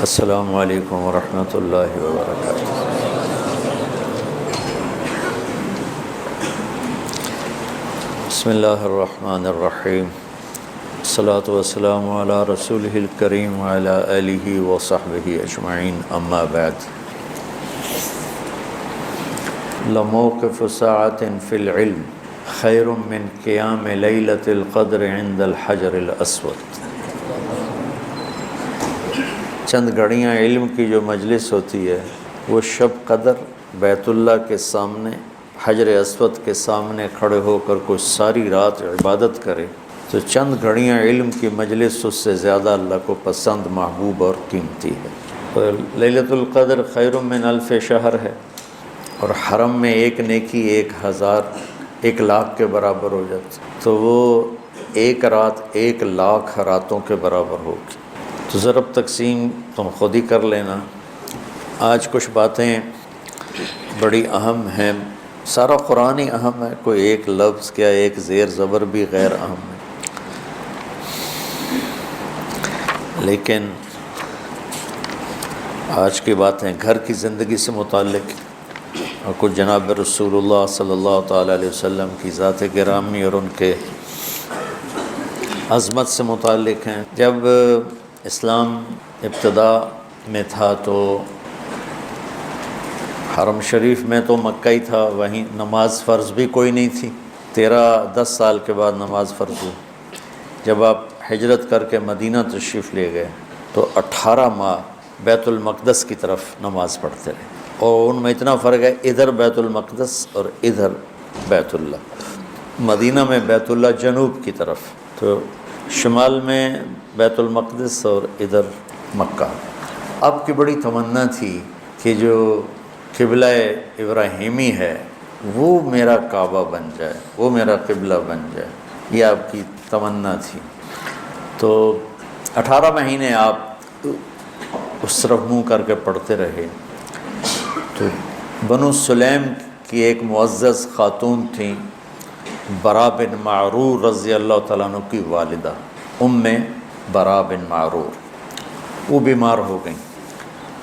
السلام علیکم ورحمۃ اللہ وبرکاتہ۔ بسم اللہ الرحمن الرحیم، الصلاۃ والسلام علی رسولہ الکریم وعلی آلہ وصحبہ اجمعین، اما بعد۔ لموقف ساعۃ فی العلم خیر من قیام لیلۃ القدر عند الحجر الاسود۔ چند گھڑیاں علم کی جو مجلس ہوتی ہے وہ شب قدر بیت اللہ کے سامنے حجر اسود کے سامنے کھڑے ہو کر کوئی ساری رات عبادت کرے تو چند گھڑیاں علم کی مجلس اس سے زیادہ اللہ کو پسند، محبوب اور قیمتی ہے۔ تو لیلۃ القدر خیر من الف شہر ہے، اور حرم میں ایک نیکی 1,000 کے برابر ہو جاتی، تو وہ ایک رات 1,00,000 راتوں کے برابر ہوگی۔ تو ضرب تقسیم تم خود ہی کر لینا۔ آج کچھ باتیں بڑی اہم ہیں، سارا قرآن ہی اہم ہے، کوئی ایک لفظ کیا ایک زیر زبر بھی غیر اہم ہے، لیکن آج کی باتیں گھر کی زندگی سے متعلق اور کچھ جناب رسول اللہ صلی اللہ تعالیٰ علیہ وسلم کی ذات گرامی اور ان کے عظمت سے متعلق ہیں۔ جب اسلام ابتدا میں تھا تو حرم شریف میں تو مکہ ہی تھا، وہیں نماز فرض بھی کوئی نہیں تھی۔ 10 سال کے بعد نماز فرض ہوئی۔ جب آپ ہجرت کر کے مدینہ تشریف لے گئے تو 18 ماہ بیت المقدس کی طرف نماز پڑھتے رہے، اور ان میں اتنا فرق ہے، ادھر بیت المقدس اور ادھر بیت اللہ۔ مدینہ میں بیت اللہ جنوب کی طرف، تو شمال میں بیت المقدس اور ادھر مکہ۔ اب کی بڑی تمنا تھی کہ جو قبلہ ابراہیمی ہے وہ میرا کعبہ بن جائے، وہ میرا قبلہ بن جائے، یہ آپ کی تمنا تھی۔ تو 18 مہینے آپ اس طرف منہ کر کے پڑھتے رہے۔ تو بنو سلیم کی ایک معزز خاتون تھیں، برا بن معرور رضی اللہ تعالیٰ عنہ کی والدہ، برا بن معرور، وہ بیمار ہو گئیں۔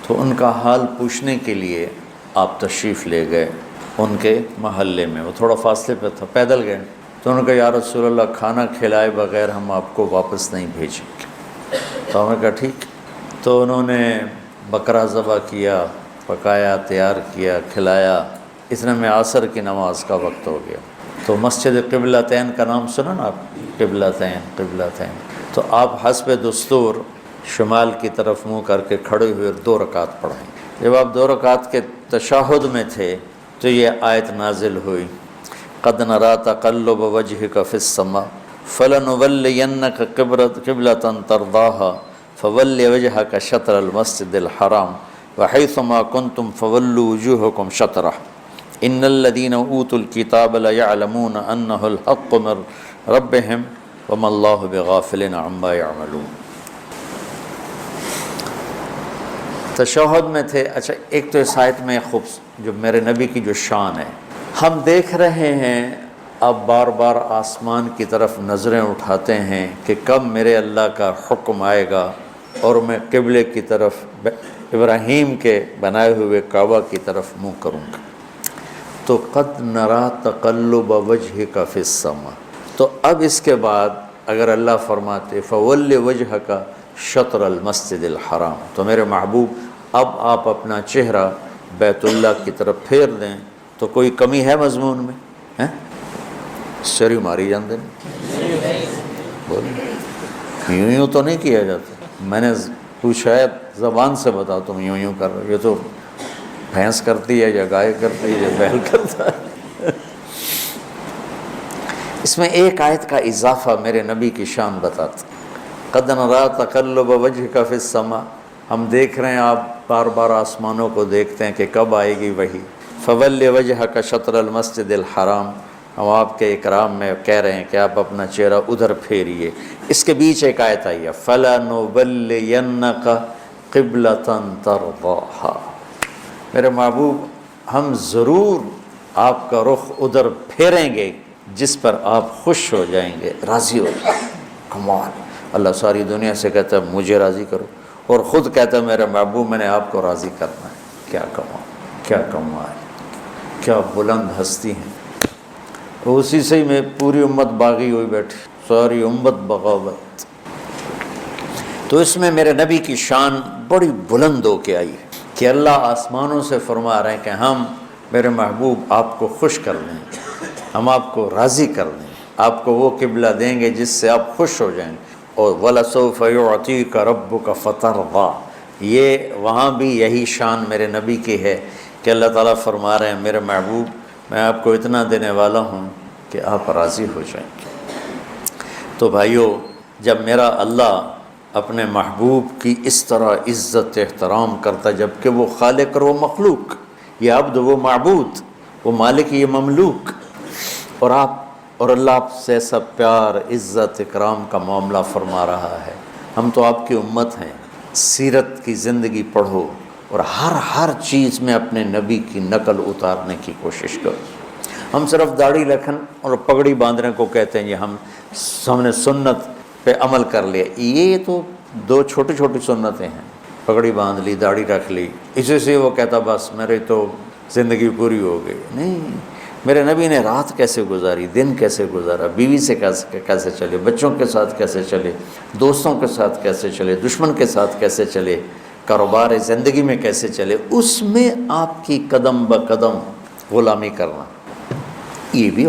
تو ان کا حال پوچھنے کے لیے آپ تشریف لے گئے ان کے محلے میں، وہ تھوڑا فاصلے پہ تھا، پیدل گئے۔ تو انہوں نے کہا یا رسول اللہ، کھانا کھلائے بغیر ہم آپ کو واپس نہیں بھیجیں گے۔ تو ہم نے کہا ٹھیک۔ تو انہوں نے بکرا ذبح کیا، پکایا، تیار کیا، کھلایا۔ اتنے میں عصر کی نماز کا وقت ہو گیا۔ تو مسجد قبلتین کا نام سنا نا آپ، قبلتین۔ تو آپ حسب دستور شمال کی طرف منہ کر کے کھڑے ہوئے 2 رکعت پڑھیں۔ جب آپ 2 رکعت کے تشہد میں تھے تو یہ آیت نازل ہوئی، قد نری تقلب وجهک فی السماء فلنولینک قبلۃ ترضاها فول وجهک شطر المسجد الحرام وحیثما کنتم فولوا وجوہکم شطرہ ان الذین اوتوا الکتاب لیعلمون انہ الحق من ربہم وما اللہ بغافل عما یعملون۔ تشہد میں تھے۔ اچھا، ایک تو اس آیت میں جو میرے نبی کی جو شان ہے، ہم دیکھ رہے ہیں، اب بار بار آسمان کی طرف نظریں اٹھاتے ہیں کہ کب میرے اللہ کا حکم آئے گا اور میں قبلے کی طرف، ابراہیم کے بنائے ہوئے کعبہ کی طرف منہ کروں گا۔ تو قد نری تقلب وجهک فی السماء، تو اب اس کے بعد اگر اللہ فرماتے فول وجهک شطر المسجد الحرام، تو میرے محبوب اب آپ اپنا چہرہ بیت اللہ کی طرف پھیر دیں، تو کوئی کمی ہے مضمون میں؟ سری ماری جان دیں، یوں تو نہیں کیا جاتا۔ میں نے پوچھا ہے زبان سے بتاؤ، تم یوں کر رہے ہو، یہ تو بھینس کرتی ہے یا گائے کرتی ہے یا بیل کرتا ہے۔ اس میں ایک آیت کا اضافہ میرے نبی کی شان بتاتا، قد نری تقلب وجهک فی السماء، ہم دیکھ رہے ہیں، آپ بار بار آسمانوں کو دیکھتے ہیں کہ کب آئے گی وحی، فول وجهک شطر المسجد الحرام، ہم آپ کے اکرام میں کہہ رہے ہیں کہ آپ اپنا چہرہ ادھر پھیریے۔ اس کے بیچ ایک آیت آئی ہے، فَلَنُوَلِّيَنَّكَ قِبْلَةً تَرْضَاهَا، میرے محبوب ہم ضرور آپ کا رخ ادھر پھیریں گے جس پر آپ خوش ہو جائیں گے، راضی ہو جائیں گے۔ کمال، اللہ ساری دنیا سے کہتا ہے مجھے راضی کرو، اور خود کہتا ہے میرے محبوب میں نے آپ کو راضی کرنا ہے۔ کیا کمال، کیا بلند ہستی ہیں۔ اسی سے ہی میں پوری امت باغی ہوئی بیٹھی، ساری امت بغاوت۔ تو اس میں میرے نبی کی شان بڑی بلند ہو کے آئی ہے کہ اللہ آسمانوں سے فرما رہے ہیں کہ ہم میرے محبوب آپ کو خوش کر دیں، ہم آپ کو راضی کر دیں، آپ کو وہ قبلہ دیں گے جس سے آپ خوش ہو جائیں۔ اور وَلَسَوْفَ يُعْطِيكَ رَبُّكَ فَتَرْضَىٰ، یہ وہاں بھی یہی شان میرے نبی کی ہے کہ اللہ تعالیٰ فرما رہے ہیں میرے محبوب میں آپ کو اتنا دینے والا ہوں کہ آپ راضی ہو جائیں۔ تو بھائیو، جب میرا اللہ اپنے محبوب کی اس طرح عزت احترام کرتا جبکہ وہ خالق اور وہ مخلوق، یہ عبد وہ معبود، وہ مالک یہ مملوک، اور اللہ آپ سے ایسا پیار عزت اکرام کا معاملہ فرما رہا ہے۔ ہم تو آپ کی امت ہیں، سیرت کی زندگی پڑھو اور ہر چیز میں اپنے نبی کی نقل اتارنے کی کوشش کرو۔ ہم صرف داڑھی رکھن اور پگڑی باندھنے کو کہتے ہیں، یہ ہم نے سنت پہ عمل کر لیا۔ یہ تو دو چھوٹی چھوٹی سنتیں ہیں، پگڑی باندھ لی، داڑھی رکھ لی، اسی سے وہ کہتا بس میری تو زندگی پوری ہو گئی۔ نہیں، میرے نبی نے رات کیسے گزاری، دن کیسے گزارا، بیوی سے کیسے چلے، بچوں کے ساتھ کیسے چلے، دوستوں کے ساتھ کیسے چلے، دشمن کے ساتھ کیسے چلے، کاروبار زندگی میں کیسے چلے، اس میں آپ کی قدم بقدم غلامی کرنا، یہ بھی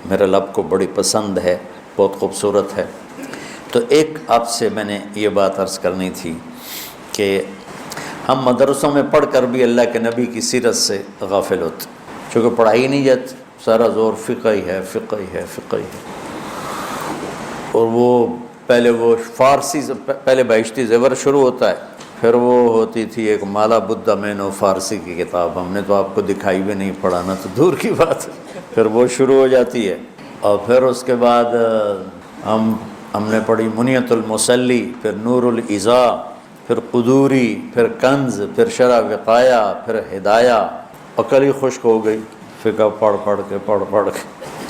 میرے رب کو بڑی پسند ہے، بہت خوبصورت ہے۔ تو ایک آپ سے میں نے یہ بات عرض کرنی تھی کہ ہم مدرسوں میں پڑھ کر بھی اللہ کے نبی کی سیرت سے غافل ہوتے، چونکہ پڑھائی نہیں جاتی، سارا زور فقہ ہی ہے۔ اور وہ پہلے وہ فارسی سے پہلے بہشتی زیور شروع ہوتا ہے، پھر وہ ہوتی تھی ایک مالا بدھا مینو فارسی کی کتاب، ہم نے تو آپ کو دکھائی بھی نہیں، پڑھانا تو دور کی بات، پھر وہ شروع ہو جاتی ہے۔ اور پھر اس کے بعد ہم نے پڑھی منیت المسلی، پھر نور الازا، پھر قدوری، پھر کنز، پھر شرح وقایا، پھر ہدایہ، عقل ہی خشک ہو گئی فقہ پڑھ کے۔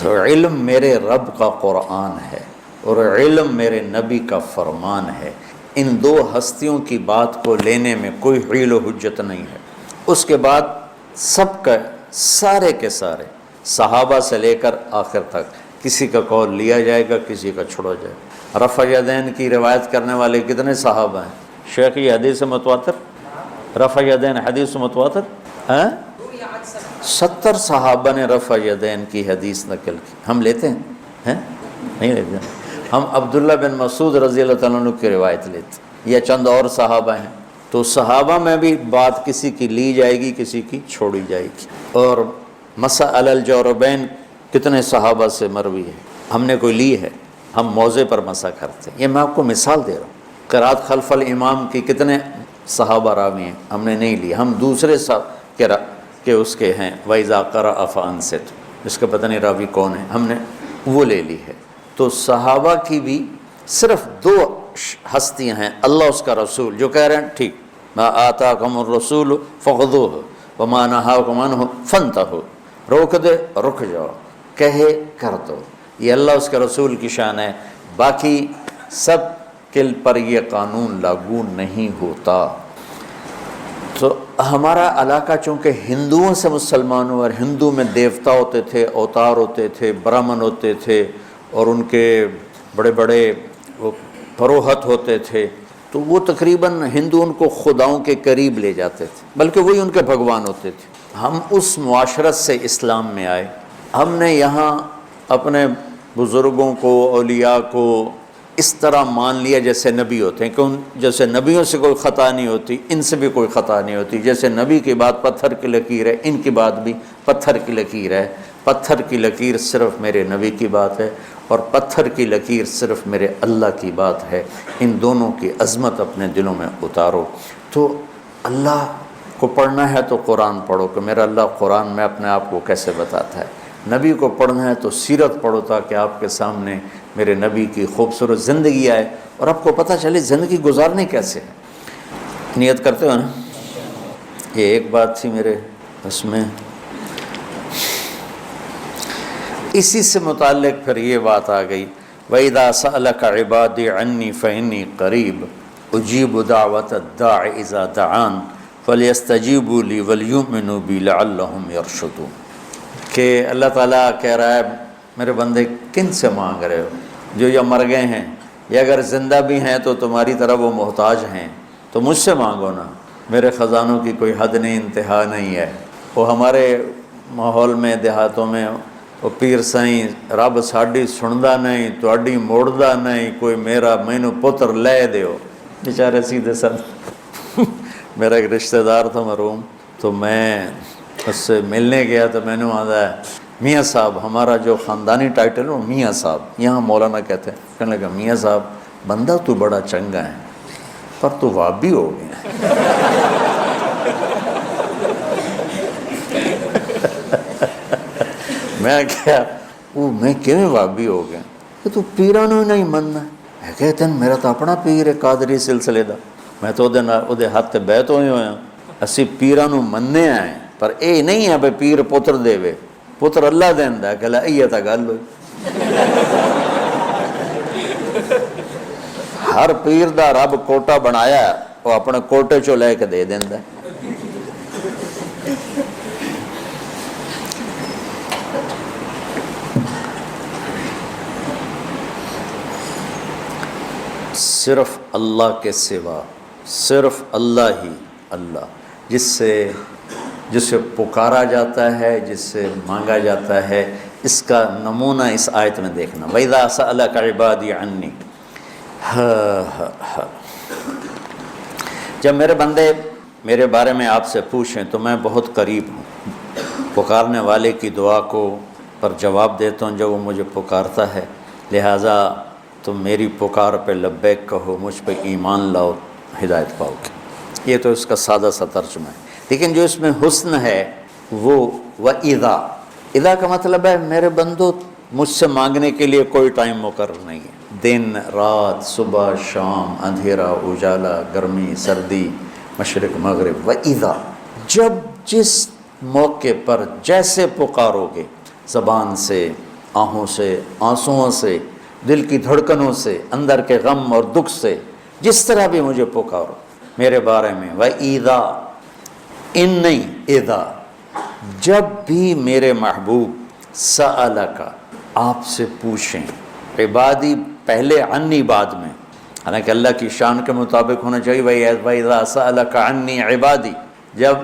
تو علم میرے رب کا قرآن ہے اور علم میرے نبی کا فرمان ہے، ان دو ہستیوں کی بات کو لینے میں کوئی حیل و حجت نہیں ہے۔ اس کے بعد سب کا سارے کے سارے صحابہ سے لے کر آخر تک کسی کا قول لیا جائے گا، کسی کا چھوڑا جائے گا۔ رفع یدین کی روایت کرنے والے کتنے صحابہ ہیں؟ شیخ یہ حدیث متواتر، رفع یدین حدیث متواتر 70 صحابہ نے رفع یدین کی حدیث نقل کی۔ ہم لیتے ہیں؟ نہیں لیتے ہیں۔ ہم عبداللہ بن مسعود رضی اللہ تعالیٰ عنہ کی روایت لیتے ہیں، یا چند اور صحابہ ہیں۔ تو صحابہ میں بھی بات کسی کی لی جائے گی، کسی کی چھوڑی جائے گی۔ اور مسح علی الجوربین کتنے صحابہ سے مروی ہے، ہم نے کوئی لی ہے؟ ہم موضع پر مسح کرتے ہیں۔ یہ میں آپ کو مثال دے رہا ہوں۔ قرات خلف الامام کی کتنے صحابہ راوی ہیں، ہم نے نہیں لی، ہم دوسرے کہ اس کے ہیں وَإِذَا قَرَأَ فَأَنصِتْ، اس کا پتہ نہیں راوی کون ہے، ہم نے وہ لے لی ہے۔ تو صحابہ کی بھی صرف دو ہستیاں ہیں، اللہ اس کا رسول، جو کہہ رہے ہیں ٹھیک، مَا آتَاكُمُ الرَّسُولُ فَخُذُوهُ وَمَا نَهَاكُمْ عَنْهُ فَانْتَهُوا، روک دے رک جاؤ، کہے کر دو، یہ اللہ اس کے رسول کی شان ہے۔ باقی سب کے پر یہ قانون لاگو نہیں ہوتا۔ تو ہمارا علاقہ چونکہ ہندوؤں سے مسلمان ہوا، اور ہندو میں دیوتا ہوتے تھے، اوتار ہوتے تھے، برہمن ہوتے تھے، اور ان کے بڑے بڑے وہ پروہت ہوتے تھے، تو وہ تقریباً ہندو ان کو خداؤں کے قریب لے جاتے تھے، بلکہ وہی ان کے بھگوان ہوتے تھے۔ ہم اس معاشرت سے اسلام میں آئے، ہم نے یہاں اپنے بزرگوں کو، اولیاء کو اس طرح مان لیا جیسے نبی ہوتے ہیں، کہ جیسے نبیوں سے کوئی خطا نہیں ہوتی، ان سے بھی کوئی خطا نہیں ہوتی۔ جیسے نبی کی بات پتھر کی لکیر ہے، ان کی بات بھی پتھر کی لکیر ہے۔ پتھر کی لکیر صرف میرے نبی کی بات ہے، اور پتھر کی لکیر صرف میرے اللہ کی بات ہے۔ ان دونوں کی عظمت اپنے دلوں میں اتارو۔ تو اللہ کو پڑھنا ہے تو قرآن پڑھو، کہ میرا اللہ قرآن میں اپنے آپ کو کیسے بتاتا ہے۔ نبی کو پڑھنا ہے تو سیرت پڑھو، تاکہ آپ کے سامنے میرے نبی کی خوبصورت زندگی آئے اور آپ کو پتہ چلے زندگی گزارنے کیسے ہے۔ نیت کرتے ہو نا؟ یہ ایک بات تھی میرے اس میں، اسی سے متعلق پھر یہ بات آ گئی، وَإِذَا سَأَلَكَ عِبَادِي عَنِّي فَإِنِّي قَرِيبٌ اجیب دعوت الداع اذا دعان فلیستجیبوا لی ولیؤمنوا بی لعلہم یرشدون، کہ اللہ تعالیٰ کہہ رہا ہے میرے بندے کن سے مانگ رہے ہو؟ جو یا مر گئے ہیں یا اگر زندہ بھی ہیں تو تمہاری طرح وہ محتاج ہیں، تو مجھ سے مانگو نا، میرے خزانوں کی کوئی حد نہیں، انتہا نہیں ہے۔ وہ ہمارے ماحول میں دیہاتوں میں وہ پیر سائیں رب ساڈی سندا نہیں تواڈی موڑدا نہیں، کوئی میرا مینوں پتر لے دیو، بیچارے سیدھے سادے۔ میرا ایک رشتہ دار تھا مرحوم، تو میں اس سے ملنے گیا تو میں نے آتا ہے میاں صاحب، ہمارا جو خاندانی ٹائٹل وہ میاں صاحب، یہاں مولانا کہتے ہیں، کہنے لگا میاں صاحب بندہ تو بڑا چنگا ہے پر تو وابی ہو گیا۔ میں کیا وہ میں کیویں وابی ہو گیا کہ تو پیراں نوں نہیں مننا ہے؟ کہتے ہیں میرا تو اپنا پیر ہے قادری سلسلے دا، میں تو وہ ہاتھ تے بیعت ہوئے ہویا، اسی پیراں نوں مننے آئے پر اے نہیں ہے بھئی پیر پتر دے وے، پتر اللہ دیندا ہے، کہ لا ایہ تا گل ہوئی۔ ہر پیر دا رب کوٹا بنایا ہے، وہ اپنے کوٹے چو لے کے دے دیندا ہے۔ صرف اللہ کے سوا، صرف اللہ ہی اللہ، جس سے پکارا جاتا ہے، جس سے مانگا جاتا ہے، اس کا نمونہ اس آیت میں دیکھنا۔ وَإِذَا سَأَلَكَ عِبَادِي عَنِّي، جب میرے بندے میرے بارے میں آپ سے پوچھیں تو میں بہت قریب ہوں، پکارنے والے کی دعا کو پر جواب دیتا ہوں جب وہ مجھے پکارتا ہے، لہٰذا تم میری پکار پہ لبیک کہو، مجھ پہ ایمان لاؤ، ہدایت پاؤ گے۔ یہ تو اس کا سادہ سا ترجمہ ہے، لیکن جو اس میں حسن ہے وہ وَإِذَا، اذا کا مطلب ہے میرے بندو مجھ سے مانگنے کے لیے کوئی ٹائم مقرر نہیں ہے، دن رات، صبح شام، اندھیرا اجالا، گرمی سردی، مشرق مغرب۔ وَإِذَا، جب جس موقع پر جیسے پکارو گے، زبان سے، آہوں سے، آنسوؤں سے، دل کی دھڑکنوں سے، اندر کے غم اور دکھ سے، جس طرح بھی مجھے پکارو میرے بارے میں۔ وَإِذَا، ان نہیں اذا، جب بھی میرے محبوب سألک، آپ سے پوچھیں، عبادی پہلے، عنی بعد میں، حالانکہ اللہ کی شان کے مطابق ہونا چاہیے۔ وَإِذَا سَأَلَكَ عَنِّي عِبَادِي، جب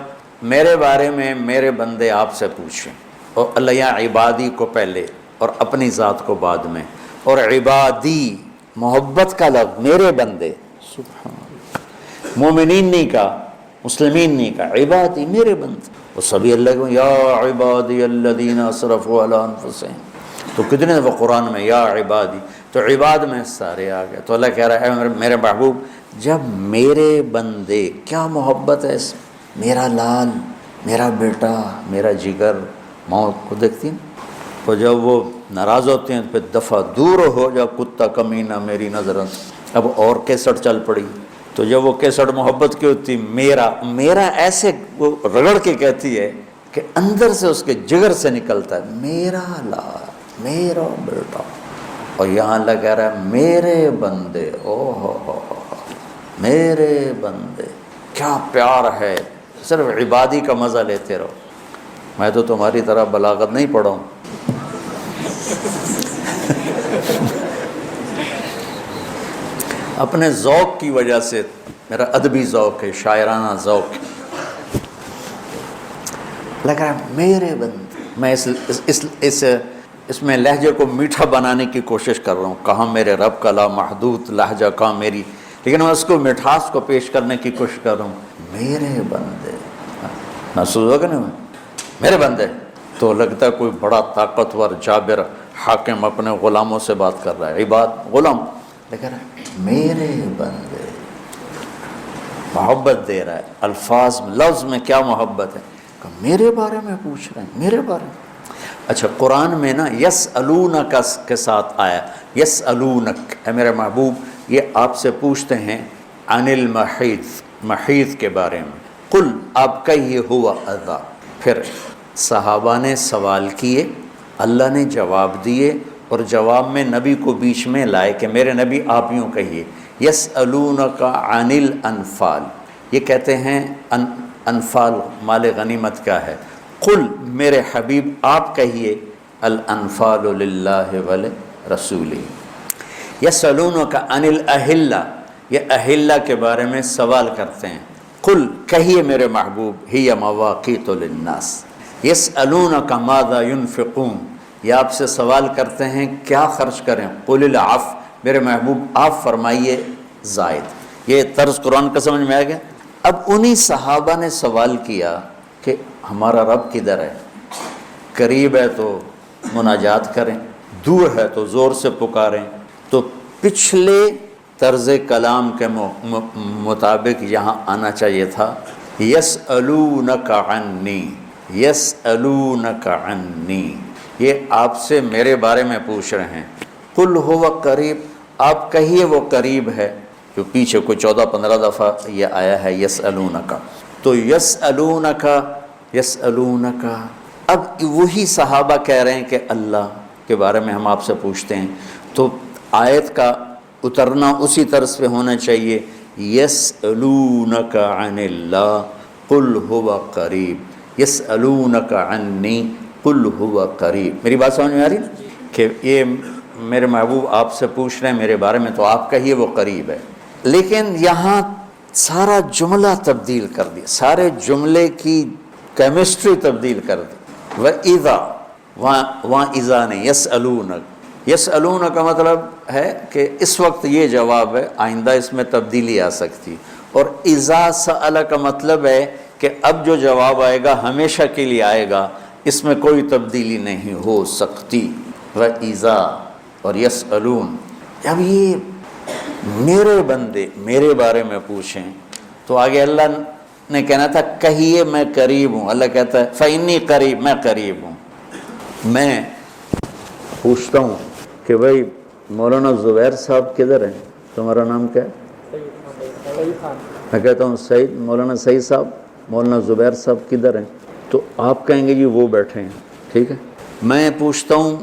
میرے بارے میں میرے بندے آپ سے پوچھیں، اور اللہ یہاں عبادی کو پہلے اور اپنی ذات کو بعد میں، اور عبادی محبت کا لفظ، میرے بندے، سبحان اللہ، مومنین نہیں کہا، مسلمین نہیں کہا، عبادی میرے بندے، وہ سبھی اللہ کو یا عبادی الذین اسرفوا علی انفسہم، تو کتنے دفعہ قرآن میں یا عبادی، تو عباد میں سارے آ گئے۔ تو اللہ کہہ رہا ہے میرے محبوب جب میرے بندے، کیا محبت ہے اس، میرا لال، میرا بیٹا، میرا جگر، موت کو دیکھتی ہیں، تو جب وہ ناراض ہوتے ہیں تو پھر دفعہ دور ہو جا کتا کمینہ میری نظروں سے۔ اب اور کیسٹ چل پڑی، تو جب وہ کیسٹ محبت کی ہوتی، میرا ایسے وہ رگڑ کے کہتی ہے کہ اندر سے اس کے جگر سے نکلتا ہے، میرا لال، میرا بیٹا۔ اور یہاں اللہ کہہ رہا ہے میرے بندے، او ہو میرے بندے، کیا پیار ہے، صرف عبادی کا مزہ لیتے رہو۔ میں تو تمہاری طرح بلاغت نہیں پڑھا ہوں، اپنے ذوق کی وجہ سے، میرا ادبی ذوق ہے، شاعرانہ ذوق ہے، لگ رہا ہے میرے بندے۔ میں اس میں لہجے کو میٹھا بنانے کی کوشش کر رہا ہوں، کہاں میرے رب کا لامحدود لہجہ، کہاں میری، لیکن میں اس کو مٹھاس کو پیش کرنے کی کوشش کر رہا ہوں، میرے بندے، محسوس ہوگا نا میرے بندے، تو لگتا ہے کوئی بڑا طاقتور جابر حاکم اپنے غلاموں سے بات کر رہا ہے، عباد غلام، لیکن میرے بندے، محبت دے رہا ہے، الفاظ لفظ میں کیا محبت ہے، کہ میرے بارے میں پوچھ رہے ہیں، میرے بارے میں۔ اچھا قرآن میں نا یسألونک کے ساتھ آیا، یسألونک، اے میرے محبوب یہ آپ سے پوچھتے ہیں عن المحیض، محیض کے بارے میں، قل آپ کہیے ہوا اذا، پھر صحابہ نے سوال کیے، اللہ نے جواب دیے، اور جواب میں نبی کو بیچ میں لائے کہ میرے نبی آپ یوں کہیے، یسألونک عن الانفال، یہ کہتے ہیں انفال مال غنیمت کا ہے۔ قل میرے حبیب آپ کہیے الانفال للہ ولرسولہ۔ یسألونک عن الاہلہ، یہ اہلہ کے بارے میں سوال کرتے ہیں۔ قل کہیے میرے محبوب ہی مواقیت للناس، یسألونک ماذا ینفقون، یہ آپ سے سوال کرتے ہیں کیا خرچ کریں، قل العفو، میرے محبوب آپ فرمائیے زائد۔ یہ طرز قرآن کا سمجھ میں آ گیا۔ اب انہی صحابہ نے سوال کیا کہ ہمارا رب کدھر ہے، قریب ہے تو مناجات کریں، دور ہے تو زور سے پکاریں۔ تو پچھلے طرز کلام کے مطابق یہاں آنا چاہیے تھا یسألونک عنی، یسألونک عنی، یہ آپ سے میرے بارے میں پوچھ رہے ہیں۔ قل ہو قریب، آپ کہیے وہ قریب ہے، جو پیچھے کوئی 14-15 دفعہ یہ آیا ہے یسألونک۔ تو یسألونک، یسألونک، اب وہی صحابہ کہہ رہے ہیں کہ اللہ کے بارے میں ہم آپ سے پوچھتے ہیں، تو آیت کا اترنا اسی طرز پہ ہونا چاہیے، یسألونک عن اللہ قل هو قریب، یسألونک عنی قل هو قریب۔ میری بات سمجھ میں آ رہی کہ یہ میرے محبوب آپ سے پوچھ رہے ہیں میرے بارے میں، تو آپ کہیے وہ قریب ہے۔ لیکن یہاں سارا جملہ تبدیل کر دیا، سارے جملے کی کیمسٹری تبدیل کر دی۔ وَإِذَا، وہاں اذا نہیں، یسألونک، یسألونک کا مطلب ہے کہ اس وقت یہ جواب ہے، آئندہ اس میں تبدیلی آ سکتی، اور اذا سأل کا مطلب ہے کہ اب جو جواب آئے گا ہمیشہ کے لیے آئے گا، اس میں کوئی تبدیلی نہیں ہو سکتی۔ وَإِذَا اور یسألون، اب یہ میرے بندے میرے بارے میں پوچھیں تو آگے اللہ نے کہنا تھا کہیے میں قریب ہوں، اللہ کہتا ہے فإنی قریب، میں قریب ہوں۔ میں پوچھتا ہوں کہ بھائی مولانا زبیر صاحب کدھر ہیں، تمہارا نام کیا ہے؟ میں کہتا ہوں سعید، مولانا سعید صاحب، مولانا زبیر صاحب کدھر ہیں، تو آپ کہیں گے جی وہ بیٹھے ہیں، ٹھیک ہے۔ میں پوچھتا ہوں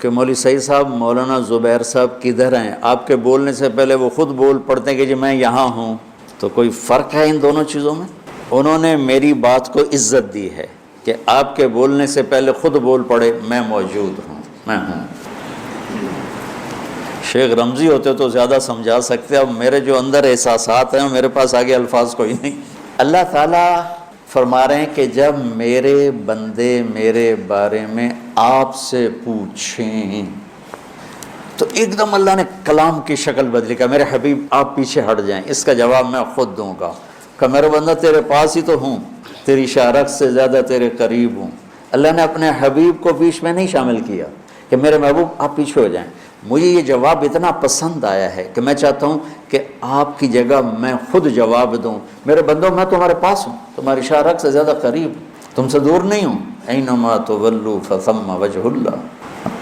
کہ مولوی سعید صاحب مولانا زبیر صاحب کدھر ہیں، آپ کے بولنے سے پہلے وہ خود بول پڑتے ہیں کہ جی میں یہاں ہوں، تو کوئی فرق ہے ان دونوں چیزوں میں؟ انہوں نے میری بات کو عزت دی ہے کہ آپ کے بولنے سے پہلے خود بول پڑے میں موجود ہوں، میں ہوں۔ شیخ رمزی ہوتے تو زیادہ سمجھا سکتے، اب میرے جو اندر احساسات ہیں میرے پاس آگے الفاظ کوئی نہیں۔ اللہ تعالیٰ فرما رہے ہیں کہ جب میرے بندے میرے بارے میں آپ سے پوچھیں، تو ایک دم اللہ نے کلام کی شکل بدلی، کہ میرے حبیب آپ پیچھے ہٹ جائیں، اس کا جواب میں خود دوں گا، کہ میرے بندہ تیرے پاس ہی تو ہوں، تیری شارک سے زیادہ تیرے قریب ہوں۔ اللہ نے اپنے حبیب کو بیچ میں نہیں شامل کیا کہ میرے محبوب آپ پیچھے ہو جائیں۔ مجھے یہ جواب اتنا پسند آیا ہے کہ میں چاہتا ہوں کہ آپ کی جگہ میں خود جواب دوں، میرے بندوں میں تمہارے پاس ہوں، تمہاری شارک سے زیادہ قریب ہوں، تم سے دور نہیں ہوں۔ اینما تولوا فثم وجہ اللہ،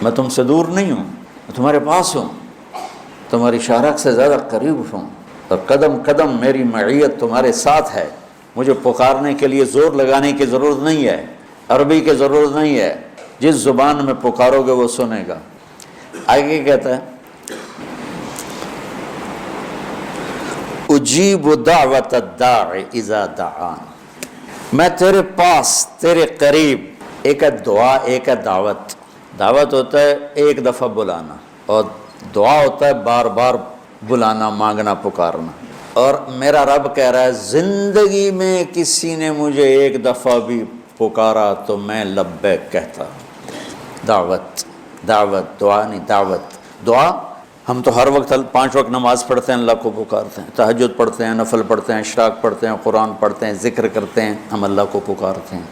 میں تم سے دور نہیں ہوں، میں تمہارے پاس ہوں، تمہاری شارک سے زیادہ قریب ہوں، اور قدم قدم میری معیت تمہارے ساتھ ہے۔ مجھے پکارنے کے لیے زور لگانے کی ضرورت نہیں ہے، عربی کی ضرورت نہیں ہے، جس زبان میں پکارو گے وہ سنے گا۔ آگے کہتا ہے اجیب دعوت الداع اذا دعان، میں تیرے پاس تیرے قریب، ایک ہے دعا ایک ہے دعوت۔ دعوت ہوتا ہے ایک دفعہ بلانا، اور دعا ہوتا ہے بار بار بلانا، مانگنا، پکارنا۔ اور میرا رب کہہ رہا ہے زندگی میں کسی نے مجھے ایک دفعہ بھی پکارا تو میں لبیک کہتا۔ دعوت، دعوت، دعا نہیں، دعوت۔ دعا ہم تو ہر وقت 5 وقت نماز پڑھتے ہیں، اللہ کو پکارتے ہیں، تہجد پڑھتے ہیں، نفل پڑھتے ہیں، اشراق پڑھتے ہیں، قرآن پڑھتے ہیں، ذکر کرتے ہیں، ہم اللہ کو پکارتے ہیں۔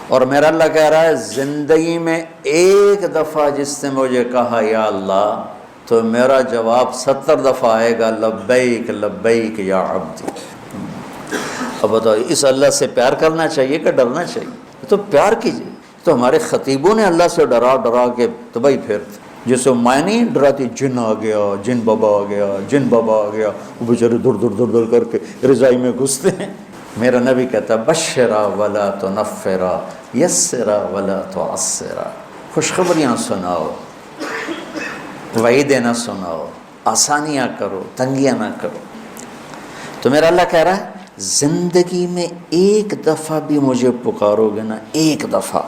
اور میرا اللہ کہہ رہا ہے زندگی میں ایک دفعہ جس نے مجھے کہا یا اللہ، تو میرا جواب 70 دفعہ آئے گا لبیک لبیک یا عبدی۔ اب بتاؤ اس اللہ سے پیار کرنا چاہیے کہ ڈرنا چاہیے؟ تو پیار کیجیے۔ تو ہمارے خطیبوں نے اللہ سے ڈرا ڈرا کے تباہی پھیرتے، جسے میں نہیں ڈراتی جن آ گیا، جن بابا آ گیا، جن بابا آ گیا، وہ بیچارے دور دور دور دور کر کے رضائی میں گھستے ہیں۔ میرا نبی کہتا بشرا ولا تنفرا، یسرا ولا تعسرا، خوشخبریاں سناؤ، وعیدیں نہ سناؤ، آسانیاں کرو، تنگیاں نہ کرو۔ تو میرا اللہ کہہ رہا ہے زندگی میں ایک دفعہ بھی مجھے پکارو گے نا، ایک دفعہ،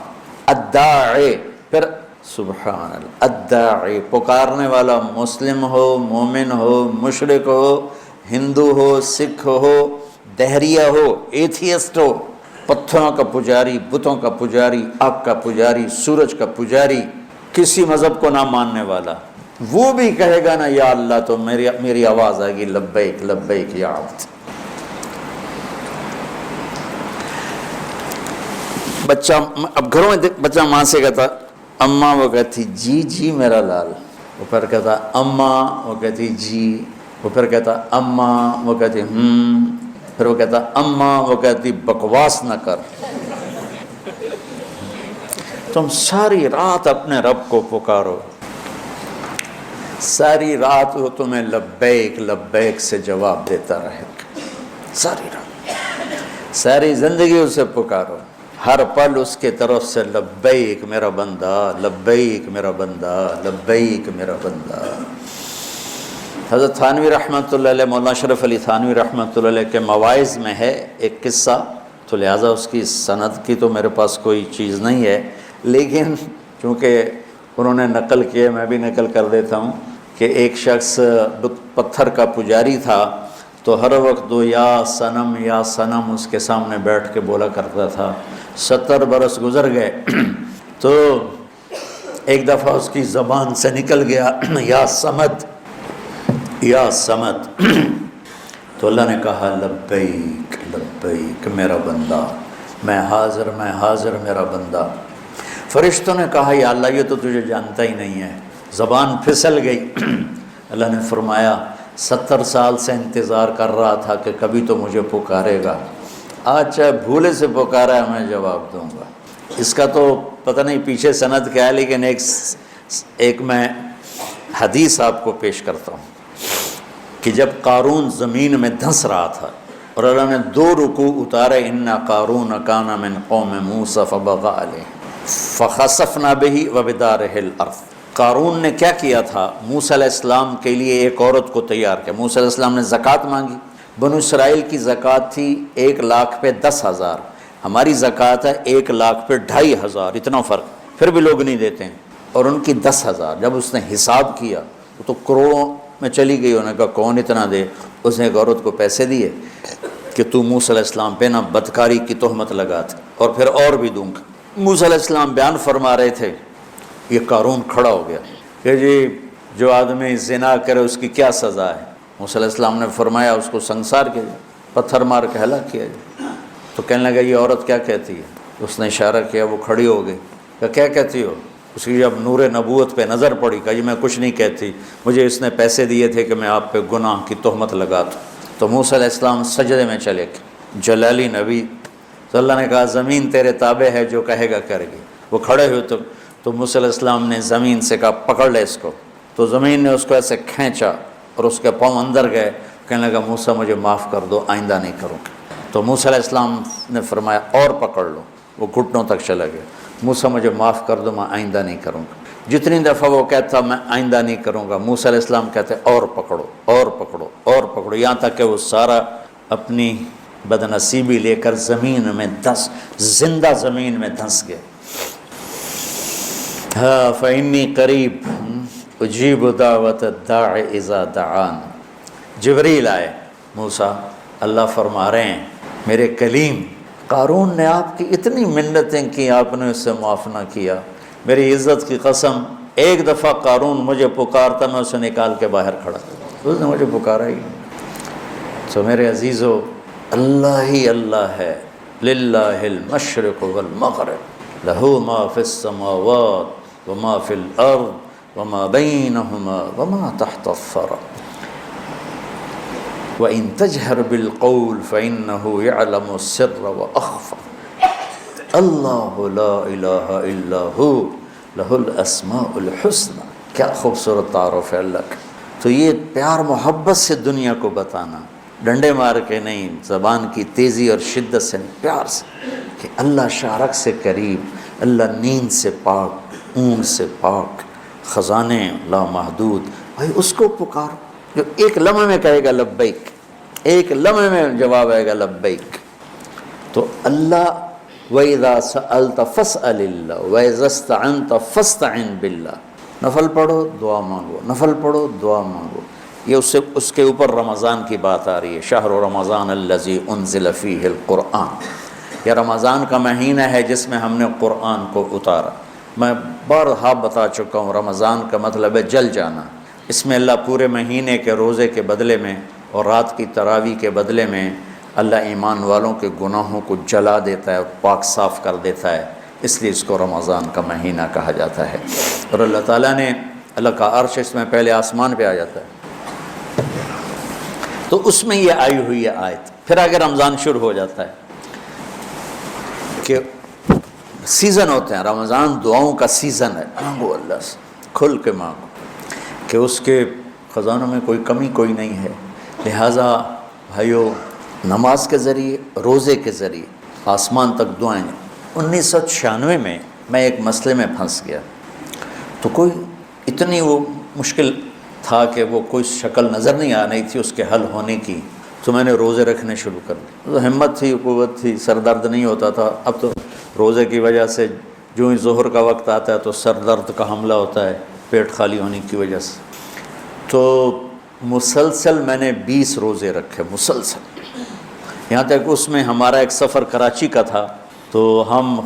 الداعی، پھر سبحان اللہ، الداعی، پکارنے والا مسلم ہو، مومن ہو، مشرک ہو، ہندو ہو، سکھ ہو، دہریہ ہو، ایتھیسٹ ہو، پتھروں کا پجاری، بتوں کا پجاری، آگ کا پجاری، سورج کا پجاری، کسی مذہب کو نہ ماننے والا، وہ بھی کہے گا نا یا اللہ تو میری آواز آئے گی لبیک لبیک یا عبد۔ بچہ اب گھروں میں بچہ ماں سے کہتا اماں، وہ کہتی جی جی میرا لال، وہ پھر کہتا اماں، وہ کہتی جی، وہ پھر کہتا اماں، وہ کہتی پھر وہ کہتا اماں، وہ کہتی بکواس نہ کر۔ تم ساری رات اپنے رب کو پکارو، ساری رات وہ تمہیں لبیک لبیک سے جواب دیتا رہے گا، ساری رات، ساری زندگی اسے پکارو، ہر پل اس کے طرف سے لبیک میرا بندہ، لبیک میرا بندہ، لبیک میرا بندہ۔ حضرت تھانوی رحمۃ اللہ علیہ، مولانا اشرف علی تھانوی رحمۃ اللہ علیہ کے مواعظ میں ہے ایک قصہ، تو لہٰذا اس کی سند کی تو میرے پاس کوئی چیز نہیں ہے، لیکن چونکہ انہوں نے نقل کیے میں بھی نقل کر دیتا ہوں کہ ایک شخص پتھر کا پجاری تھا، تو ہر وقت وہ یا صنم اس کے سامنے بیٹھ کے بولا کرتا تھا۔ 70 برس گزر گئے تو ایک دفعہ اس کی زبان سے نکل گیا یا صمد، یا صمد، تو اللہ نے کہا لبیک لبیک میرا بندہ، میں حاضر میرا بندہ۔ فرشتوں نے کہا یا اللہ یہ تو تجھے جانتا ہی نہیں ہے، زبان پھسل گئی۔ اللہ نے فرمایا 70 سال سے انتظار کر رہا تھا کہ کبھی تو مجھے پکارے گا، آج چاہے بھولے سے پکارا ہے میں جواب دوں گا۔ اس کا تو پتہ نہیں پیچھے سند کیا ہے، لیکن ایک میں حدیث آپ کو پیش کرتا ہوں کہ جب قارون زمین میں دھنس رہا تھا اور اللہ نے 2 رکوع اتارے، ان قارون کان من قوم موسیٰ فبغى علیہ فخسفنا به وبدارہ الارض۔ قارون نے کیا کیا تھا؟ موسیٰ علیہ السلام کے لیے ایک عورت کو تیار کیا۔ موسیٰ علیہ السلام نے زکوٰۃ مانگی، بنو اسرائیل کی زکوٰۃ تھی 1 لاکھ پہ 10,000، ہماری زکوٰۃ ہے 1 لاکھ پہ 2,500، اتنا فرق، پھر بھی لوگ نہیں دیتے ہیں، اور ان کی 10,000۔ جب اس نے حساب کیا وہ تو کروڑوں میں چلی گئی، انہوں نے کہا کون اتنا دے؟ اس نے ایک عورت کو پیسے دیے کہ تو موسیٰ علیہ السلام پہ نا بدکاری کی تہمت لگاتے، اور پھر اور بھی دوں گا۔ موسیٰ علیہ السلام بیان فرما رہے تھے، یہ قارون کھڑا ہو گیا کہ جی جو آدمی زنا کرے اس کی کیا سزا ہے؟ موسیٰ علیہ السلام نے فرمایا اس کو سنسار کیا جائے، پتھر مار کے ہلاک کیا جائے۔ تو کہنے لگا یہ عورت کیا کہتی ہے؟ اس نے اشارہ کیا، وہ کھڑی ہو گئی، کہ کیا کہتی ہو؟ اس کی جب نور نبوت پہ نظر پڑی کہا یہ میں کچھ نہیں کہتی، مجھے اس نے پیسے دیے تھے کہ میں آپ پہ گناہ کی تہمت لگا دوں۔ تو موسیٰ علیہ السلام سجدے میں چلے گئے، جلالی نبی، تو اللہ نے کہا زمین تیرے تابع ہے، جو کہے گا کرے گی۔ وہ کھڑے ہوئے تو موسیٰ علیہ السلام نے زمین سے کہا پکڑ لے اس کو، تو زمین نے اس کو ایسے کھینچا اور اس کے پاؤں اندر گئے، کہنے لگا موسیٰ مجھے معاف کر دو، آئندہ نہیں کروں گا۔ تو موسیٰ علیہ السلام نے فرمایا اور پکڑ لو، وہ گھٹنوں تک چلا گیا، موسیٰ مجھے معاف کر دو، میں آئندہ نہیں کروں گا۔ جتنی دفعہ وہ کہتا میں آئندہ نہیں کروں گا، موسیٰ علیہ السلام کہتے اور پکڑو اور پکڑو اور پکڑو، یہاں تک کہ وہ سارا اپنی بدنصیبی لے کر زمین میں زندہ زمین میں دھنس گئے۔ ہاں فإنی قریب اجیب دعوت الداع اذا دعان۔ جبریل آئے، موسیٰ اللہ فرما رہے ہیں میرے کلیم، قارون نے آپ کی اتنی منتیں کی، آپ نے اسے معاف نہ کیا، میری عزت کی قسم ایک دفعہ قارون مجھے پکارتا میں اسے نکال کے باہر کھڑا، اس نے مجھے پکارا ہی۔ تو میرے عزیزو اللہ ہی اللہ ہے، للہ المشرق والمغرب، لہ ما فی السماوات وما فی الارض وما بینہما وما تحت الثری وَإِن تَجْهَرْ بِالْقَوْلِ فَإِنَّهُ يَعْلَمُ السِّرَّ وَأَخْفَى اللہ لا الہ الا ہو لہ الاسماء الحسنى۔ کیا خوبصورت تعارف ہے اللہ کا۔ تو یہ پیار محبت سے دنیا کو بتانا، ڈنڈے مار کے نہیں، زبان کی تیزی اور شدت سے نہیں، پیار سے، کہ اللہ شارک سے قریب، اللہ نیند سے پاک، اونگ سے پاک، خزانے لامحدود، بھائی اس کو پکارو۔ جو ایک لمحے میں کہے گا لبیک، ایک لمحے میں جواب آئے گا لبیک. تو اللہ وَإِذَا سَأَلْتَ فَاسْأَلِ اللَّهَ وَإِذَا اسْتَعَنْتَ فَاسْتَعِنْ بِاللَّهِ. نفل پڑھو دعا مانگو، نفل پڑھو دعا مانگو. یہ اس کے اوپر رمضان کی بات آ رہی ہے. شہر رمضان الذی انزل فیہ القرآن. یہ رمضان کا مہینہ ہے جس میں ہم نے قرآن کو اتارا. میں بارہا بتا چکا ہوں رمضان کا مطلب ہے جل جانا. اس میں اللہ پورے مہینے کے روزے کے بدلے میں اور رات کی تراویح کے بدلے میں اللہ ایمان والوں کے گناہوں کو جلا دیتا ہے اور پاک صاف کر دیتا ہے. اس لیے اس کو رمضان کا مہینہ کہا جاتا ہے. اور اللہ تعالیٰ نے، اللہ کا عرش اس میں پہلے آسمان پہ آ جاتا ہے، تو اس میں یہ آئی ہوئی ہے آیت. پھر آگے رمضان شروع ہو جاتا ہے کہ سیزن ہوتے ہیں. رمضان دعاؤں کا سیزن ہے. مانگو اللہ سے، کھل کے مانگو کہ اس کے خزانوں میں کوئی کمی کوئی نہیں ہے. لہٰذا بھائیو، نماز کے ذریعے، روزے کے ذریعے آسمان تک دعائیں. 1996 میں ایک مسئلے میں پھنس گیا. تو کوئی اتنی وہ مشکل تھا کہ وہ کوئی شکل نظر نہیں آ رہی تھی اس کے حل ہونے کی. تو میں نے روزے رکھنے شروع کر دیے. تو ہمت تھی، قوت تھی، سر درد نہیں ہوتا تھا. اب تو روزے کی وجہ سے جو ہی ظہر کا وقت آتا ہے تو سر درد کا حملہ ہوتا ہے پیٹ خالی ہونے کی وجہ سے. تو مسلسل میں نے 20 روزے رکھے، مسلسل. یہاں تک اس میں ہمارا ایک سفر کراچی کا تھا. تو ہم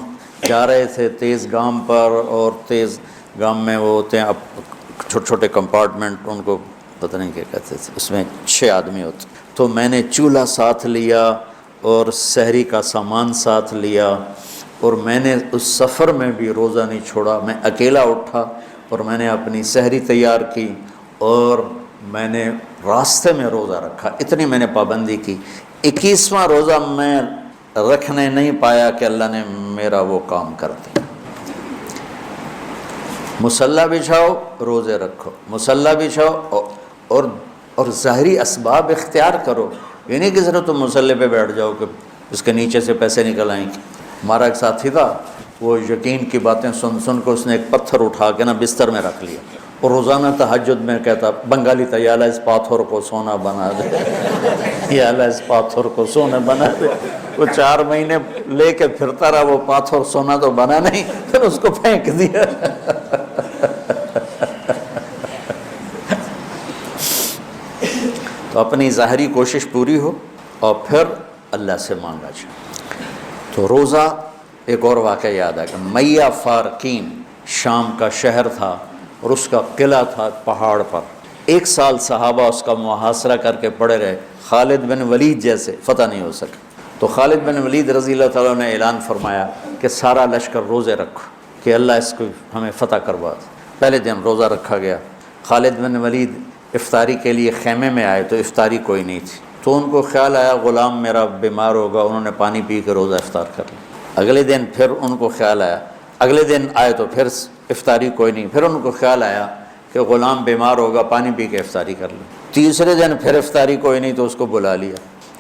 جا رہے تھے تیز گام پر، اور تیز گام میں وہ ہوتے ہیں اب چھوٹے چھوٹے کمپارٹمنٹ، ان کو پتہ نہیں کیا کہتے تھے، اس میں 6 آدمی ہوتے. تو میں نے چولہا ساتھ لیا اور سحری کا سامان ساتھ لیا، اور میں نے اس سفر میں بھی روزہ نہیں چھوڑا. میں اکیلا اٹھا اور میں نے اپنی سحری تیار کی اور میں نے راستے میں روزہ رکھا. اتنی میں نے پابندی کی. 21واں روزہ میں رکھنے نہیں پایا کہ اللہ نے میرا وہ کام کر دیا. مصلی بچھاؤ، روزے رکھو، مصلی بچھاؤ اور ظاہری اسباب اختیار کرو. یہ نہیں کہ صرف تم مصلی پہ بیٹھ جاؤ کہ اس کے نیچے سے پیسے نکل آئیں گے. ہمارا ایک ساتھی تھا، وہ یقین کی باتیں سن سن کو اس نے ایک پتھر اٹھا کے نا بستر میں رکھ لیا، اور روزانہ تہجد میں کہتا بنگالی تھا، یا اللہ اس پاتھر کو سونا بنا دے، یا اللہ اس پاتھر کو سونا بنا دے. وہ 4 مہینے لے کے پھرتا رہا، وہ پاتھر سونا تو بنا نہیں، پھر اس کو پھینک دیا. تو اپنی ظاہری کوشش پوری ہو اور پھر اللہ سے مانگا جائے. تو روزہ. ایک اور واقعہ یاد ہے کہ میہ فارقین شام کا شہر تھا اور اس کا قلعہ تھا پہاڑ پر. 1 سال صحابہ اس کا محاصرہ کر کے پڑے رہے. خالد بن ولید جیسے فتح نہیں ہو سکا. تو خالد بن ولید رضی اللہ تعالیٰ نے اعلان فرمایا کہ سارا لشکر روزے رکھو کہ اللہ اس کو ہمیں فتح کروا دے. پہلے دن روزہ رکھا گیا. خالد بن ولید افطاری کے لیے خیمے میں آئے تو افطاری کوئی نہیں تھی. تو ان کو خیال آیا غلام میرا بیمار ہوگا، انہوں نے پانی پی کے روزہ افطار کر لیا. اگلے دن پھر ان کو خیال آیا، اگلے دن آئے تو پھر افطاری کوئی نہیں. پھر ان کو خیال آیا کہ غلام بیمار ہوگا، پانی پی کے افطاری کر لیں. تیسرے دن پھر افطاری کوئی نہیں تو اس کو بلا لیا.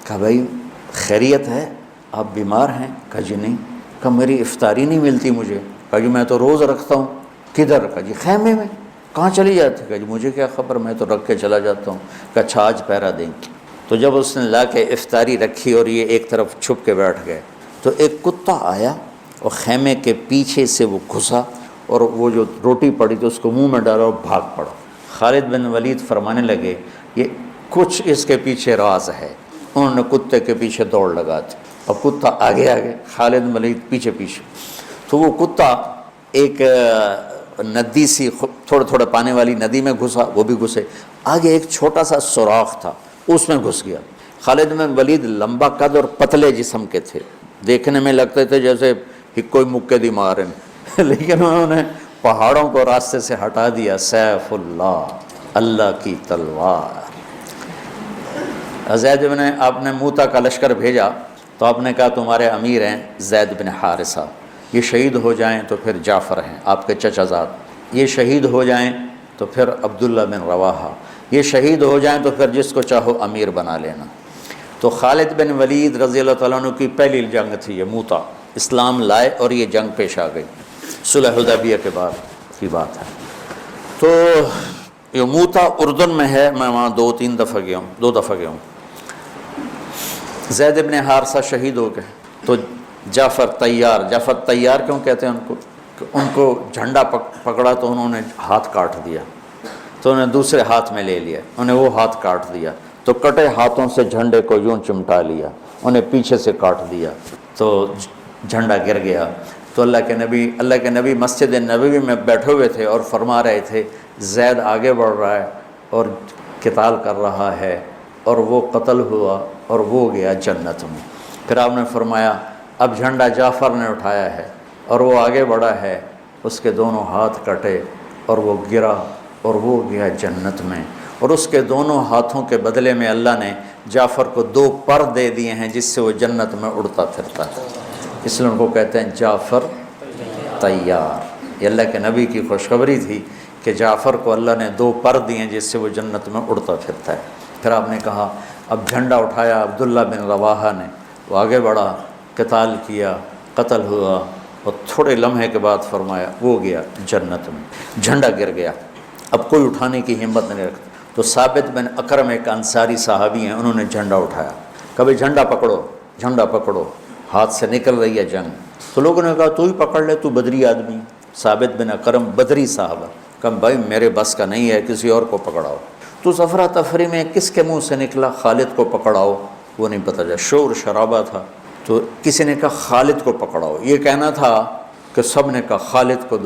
کہا بھائی خیریت ہے، آپ بیمار ہیں؟ کہا جی نہیں. کہا میری افطاری نہیں ملتی مجھے. کہا جی میں تو روز رکھتا ہوں. کدھر؟ کہا جی خیمے میں. کہاں چلی جاتی؟ کہا جی مجھے کیا خبر، میں تو رکھ کے چلا جاتا ہوں. کہا اچھا آج پہرا دیں گے. تو جب اس نے لا کے افطاری رکھی اور یہ ایک طرف چھپ کے بیٹھ گئے تو ایک کتا آیا اور خیمے کے پیچھے سے وہ گھسا اور وہ جو روٹی پڑی تھی اس کو منہ میں ڈالا اور بھاگ پڑا. خالد بن ولید فرمانے لگے یہ کچھ اس کے پیچھے راز ہے. انہوں نے کتے کے پیچھے دوڑ لگا دی اور کتا آگے آگے، خالد بن ولید پیچھے پیچھے. تو وہ کتا ایک ندی سی تھوڑے تھوڑے پانی والی ندی میں گھسا، وہ بھی گھسے. آگے ایک چھوٹا سا سوراخ تھا، اس میں گھس گیا. خالد بن ولید لمبا قد اور پتلے جسم کے تھے، دیکھنے میں لگتے تھے جیسے کوئی مکے دی مارن، لیکن انہوں نے پہاڑوں کو راستے سے ہٹا دیا. سیف اللہ، اللہ کی تلوار. زید بن، آپ نے موتا کا لشکر بھیجا تو آپ نے کہا تمہارے امیر ہیں زید بن حارثہ، یہ شہید ہو جائیں تو پھر جعفر ہیں آپ کے چچا زاد، یہ شہید ہو جائیں تو پھر عبداللہ بن رواحہ، یہ شہید ہو جائیں تو پھر جس کو چاہو امیر بنا لینا. تو خالد بن ولید رضی اللہ تعالیٰ عنہ کی پہلی جنگ تھی یہ موتا. اسلام لائے اور یہ جنگ پیش آ گئی، صلح حدیبیہ کے بعد کی بات ہے. تو یہ موتا اردن میں ہے، میں وہاں 2 دفعہ گیا ہوں. زید ابن حارثہ شہید ہو گئے تو جعفر تیار کیوں کہتے ہیں ان کو؟ کہ ان کو جھنڈا پکڑا تو انہوں نے ہاتھ کاٹ دیا، تو انہیں دوسرے ہاتھ میں لے لیا، انہیں وہ ہاتھ کاٹ دیا، تو کٹے ہاتھوں سے جھنڈے کو یوں چمٹا لیا، انہیں پیچھے سے کاٹ دیا تو جھنڈا گر گیا. تو اللہ کے نبی مسجد نبوی میں بیٹھے ہوئے تھے اور فرما رہے تھے زید آگے بڑھ رہا ہے اور قتال کر رہا ہے، اور وہ قتل ہوا اور وہ گیا جنت میں. پھر آپ نے فرمایا اب جھنڈا جعفر نے اٹھایا ہے اور وہ آگے بڑھا ہے، اس کے دونوں ہاتھ کٹے اور وہ گرا اور وہ گیا جنت میں، اور اس کے دونوں ہاتھوں کے بدلے میں اللہ نے جعفر کو 2 پر دے دیے ہیں جس سے وہ جنت میں اڑتا پھرتا ہے. اس لیے ان کو کہتے ہیں جعفر تیار. یہ اللہ کے نبی کی خوشخبری تھی کہ جعفر کو اللہ نے 2 پر دیے ہیں جس سے وہ جنت میں اڑتا پھرتا ہے. پھر آپ نے کہا اب جھنڈا اٹھایا عبداللہ بن رواحہ نے، وہ آگے بڑھا، قتال کیا، قتل ہوا، اور تھوڑے لمحے کے بعد فرمایا وہ گیا جنت میں. جھنڈا گر گیا، اب کوئی اٹھانے کی ہمت نہیں رکھتا. تو ثابت بن اکرم ایک انصاری صحابی ہیں، انہوں نے جھنڈا اٹھایا، کبھی جھنڈا پکڑو، ہاتھ سے نکل رہی ہے جنگ. تو لوگوں نے کہا تو ہی پکڑ لے، تو بدری آدمی. ثابت بن اکرم بدری صحابہ، کہا بھائی میرے بس کا نہیں ہے، کسی اور کو پکڑاؤ. تو افرا تفری میں کس کے منہ سے نکلا خالد کو پکڑاؤ، وہ نہیں پتہ چلا، شور شرابہ تھا. تو کسی نے کہا خالد کو پکڑاؤ، یہ کہنا تھا کہ سب نے کہا خالد کو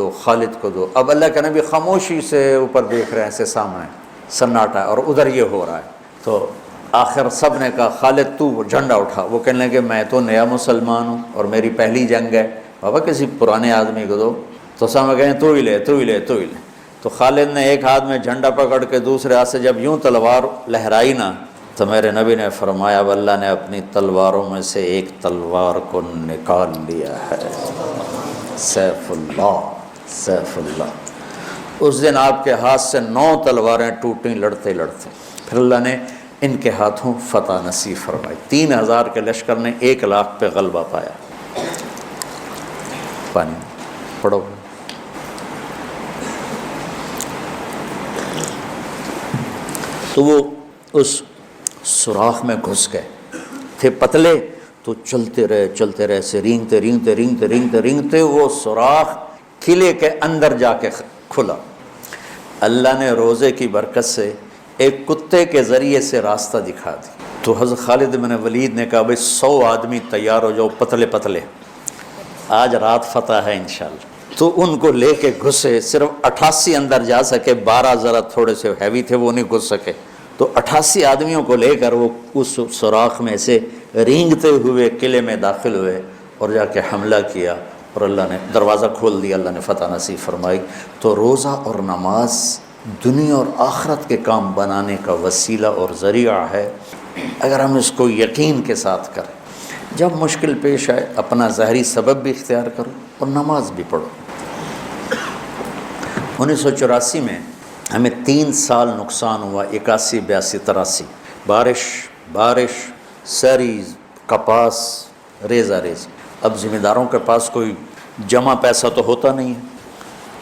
دو. اب اللہ کے نبی خاموشی سے اوپر دیکھ رہے ہیں، ایسے سامنے سناٹا، اور ادھر یہ ہو رہا ہے. تو آخر سب نے کہا خالد تو جھنڈا اٹھا. وہ کہنے لگے میں تو نیا مسلمان ہوں اور میری پہلی جنگ ہے، بابا کسی پرانے آدمی کو دو. تو سب کہیں تو ہی لے. تو خالد نے ایک ہاتھ میں جھنڈا پکڑ کے دوسرے ہاتھ سے جب یوں تلوار لہرائی نا، تو میرے نبی نے فرمایا اب اللہ نے اپنی تلواروں میں سے ایک تلوار کو نکال لیا ہے. سیف اللہ. اس دن آپ کے ہاتھ سے 9 تلواریں ٹوٹیں لڑتے. پھر اللہ نے ان کے ہاتھوں فتح نصیب فرمائی. 3000 کے لشکر نے 1 لاکھ پہ غلبہ پایا. پانی پڑھو. تو وہ اس سوراخ میں گھس گئے تھے پتلے، تو چلتے رہے سے رینگتے وہ سوراخ قلعے کے اندر جا کے کھلا. اللہ نے روزے کی برکت سے ایک کتے کے ذریعے سے راستہ دکھا دی. تو حضرت خالد بن ولید نے کہا بھائی 100 آدمی تیار ہو جاؤ، پتلے، آج رات فتح ہے انشاءاللہ. تو ان کو لے کے گھسے، صرف 88 اندر جا سکے، 12 ذرا تھوڑے سے ہیوی تھے وہ نہیں گھس سکے. تو 88 آدمیوں کو لے کر وہ اس سوراخ میں سے رینگتے ہوئے قلعے میں داخل ہوئے اور جا کے حملہ کیا، اور اللہ نے دروازہ کھول دیا، اللہ نے فتح نصیب فرمائی. تو روزہ اور نماز دنیا اور آخرت کے کام بنانے کا وسیلہ اور ذریعہ ہے اگر ہم اس کو یقین کے ساتھ کریں. جب مشکل پیش آئے اپنا ظاہری سبب بھی اختیار کرو اور نماز بھی پڑھو. 1984 میں ہمیں 3 سال نقصان ہوا، 81 82 83. بارش ساری کپاس ریزہ. اب ذمہ داروں کے پاس کوئی جمع پیسہ تو ہوتا نہیں ہے،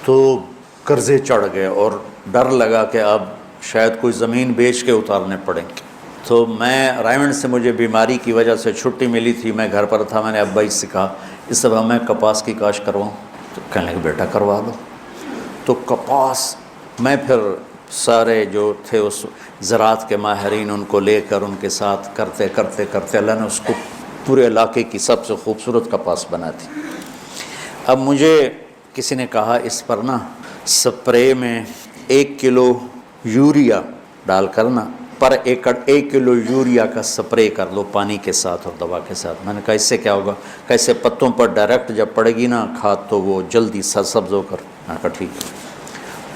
تو قرضے چڑھ گئے اور ڈر لگا کہ اب شاید کوئی زمین بیچ کے اتارنے پڑیں گے. تو میں رائمنڈ سے مجھے بیماری کی وجہ سے چھٹی ملی تھی، میں گھر پر تھا. میں نے ابا سے کہا اس دفعہ میں کپاس کی کاشت کرواؤں. تو کہنے لگے بیٹا کروا دو. تو کپاس میں پھر سارے جو تھے اس زراعت کے ماہرین ان کو لے کر ان کے ساتھ کرتے اللہ نے اس کو پورے علاقے کی سب سے خوبصورت کپاس بنا دی. اب مجھے کسی نے کہا اس پر نا سپرے میں 1 کلو یوریا ڈال کر نا پر ایکڑ 1 کلو یوریا کا سپرے کر دو پانی کے ساتھ اور دوا کے ساتھ. میں نے کہا اس سے کیا ہوگا؟ کیسے پتوں پر ڈائریکٹ جب پڑے گی نا کھاد تو وہ جلدی سبز ہو کر. میں نے کہا ٹھیک ہے.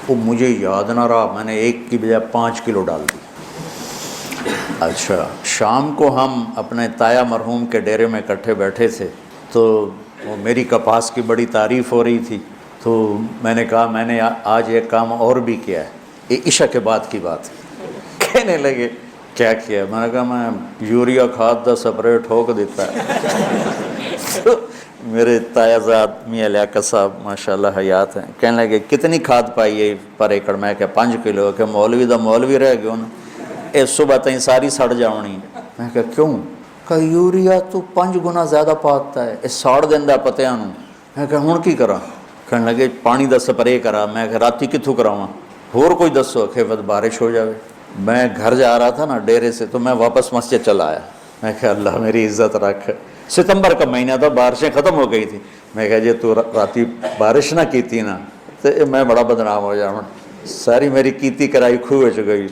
وہ مجھے یاد نہ رہا، میں نے 1 کی بجائے 5 کلو ڈال دی. اچھا شام کو ہم اپنے تایا مرحوم کے ڈیرے میں اکٹھے بیٹھے تھے، تو وہ میری کپاس کی بڑی تعریف ہو رہی تھی. تو میں نے کہا میں نے آج ایک کام اور بھی کیا ہے، یہ عشاء کے بعد کی بات. کہنے لگے کیا کیا؟ میں نے کہا میں یوریا کھاد دا سپرے ٹھوک دیتا ہے. تو میرے تایازاد میاں لیاقت صاحب ماشاءاللہ حیات ہیں، کہنے لگے کتنی کھاد پائی ہے پر ایکڑ؟ میں کہ 5 کلو، کہ مولوی دا مولوی رہ گیا نا، اے صبح تائیں ساری سڑ جاونی۔ میں کہ کیوں؟ کہ یوریا تو 5 گنا زیادہ پاتا ہے، اے ساڑ دیندہ پتیاں نوں۔ میں کہ ہن کی کراں؟ کہنے لگے پانی دا سپرے کرا۔ میں کہ راتی کتھوں کراواں؟ ہور کوئی دسو؟ کہ بارش ہو جاوے۔ میں گھر جا رہا تھا نا ڈیرے سے، تو میں واپس مسجد چلا آیا۔ میں کہ اللہ میری عزت رکھ، ستمبر کا مہینہ تھا، بارشیں ختم ہو گئی تھی۔ میں کہا جی تو راتی بارش نہ کیتی نا تو میں بڑا بدنام ہو جاؤں، ساری میری کیتی کرائی کھو چ گئی،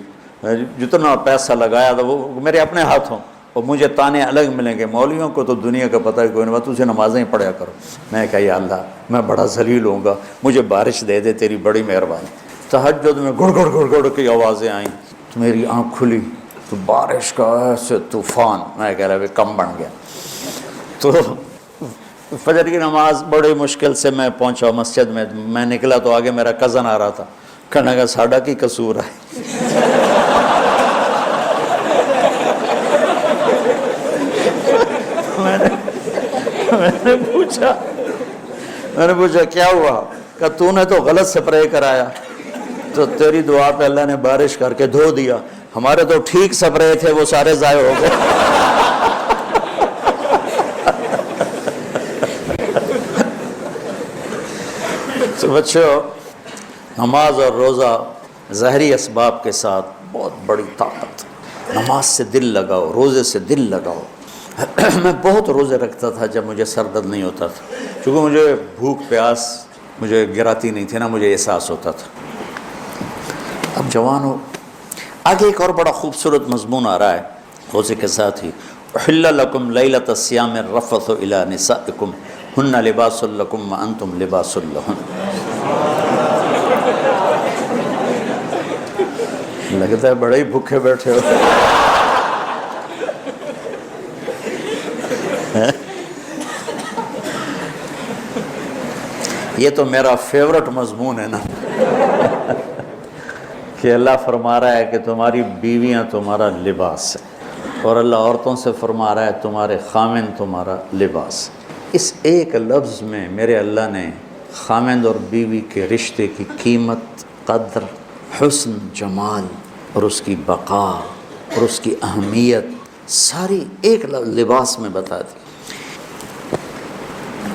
جتنا پیسہ لگایا تھا وہ میرے اپنے ہاتھوں، اور مجھے تانے الگ ملیں گے، مولویوں کو تو دنیا کا پتہ ہی کوئی نہیں، تجھے نمازیں پڑھیا کرو۔ میں کہا یا اللہ میں بڑا ذلیل ہوں گا، مجھے بارش دے دے، تیری بڑی مہربانی۔ تہجد میں گڑ گڑ گڑ گڑ کی آوازیں آئیں تو میری آنکھ کھلی تو بارش کا ایسے طوفان، میں کہہ رہا کم بن گیا۔ تو فجر کی نماز بڑی مشکل سے میں پہنچا مسجد میں نکلا تو آگے میرا کزن آ رہا تھا، کہنے لگا ساڈا کی قصور ہے؟ میں نے پوچھا کیا ہوا؟ کہ تو نے تو غلط سپرے کرایا، تو تیری دعا پہ اللہ نے بارش کر کے دھو دیا، ہمارے تو ٹھیک سپرے تھے وہ سارے ضائع ہو گئے۔ تو بچوں، نماز اور روزہ ظاہری اسباب کے ساتھ بہت بڑی طاقت۔ نماز سے دل لگاؤ، روزے سے دل لگاؤ۔ میں بہت روزے رکھتا تھا جب مجھے سر درد نہیں ہوتا تھا، کیونکہ مجھے بھوک پیاس مجھے گراتی نہیں تھی نا، مجھے احساس ہوتا تھا۔ اب جوان ہو، آگے ایک اور بڑا خوبصورت مضمون آ رہا ہے روزے کے ساتھ ہی، احل لکم لیلۃ الصیام الرفث الی نسائکم ہن لباس لکم وانتم لباس لہن۔ لگتا ہے بڑے ہی بھوکے بیٹھے ہو۔ یہ تو میرا فیورٹ مضمون ہے نا، کہ اللہ فرما رہا ہے کہ تمہاری بیویاں تمہارا لباس ہے، اور اللہ عورتوں سے فرما رہا ہے تمہارے خامند تمہارا لباس۔ اس ایک لفظ میں میرے اللہ نے خامند اور بیوی کے رشتے کی قیمت، قدر، حسن، جمال اور اس کی بقا اور اس کی اہمیت ساری ایک لباس میں بتا دی۔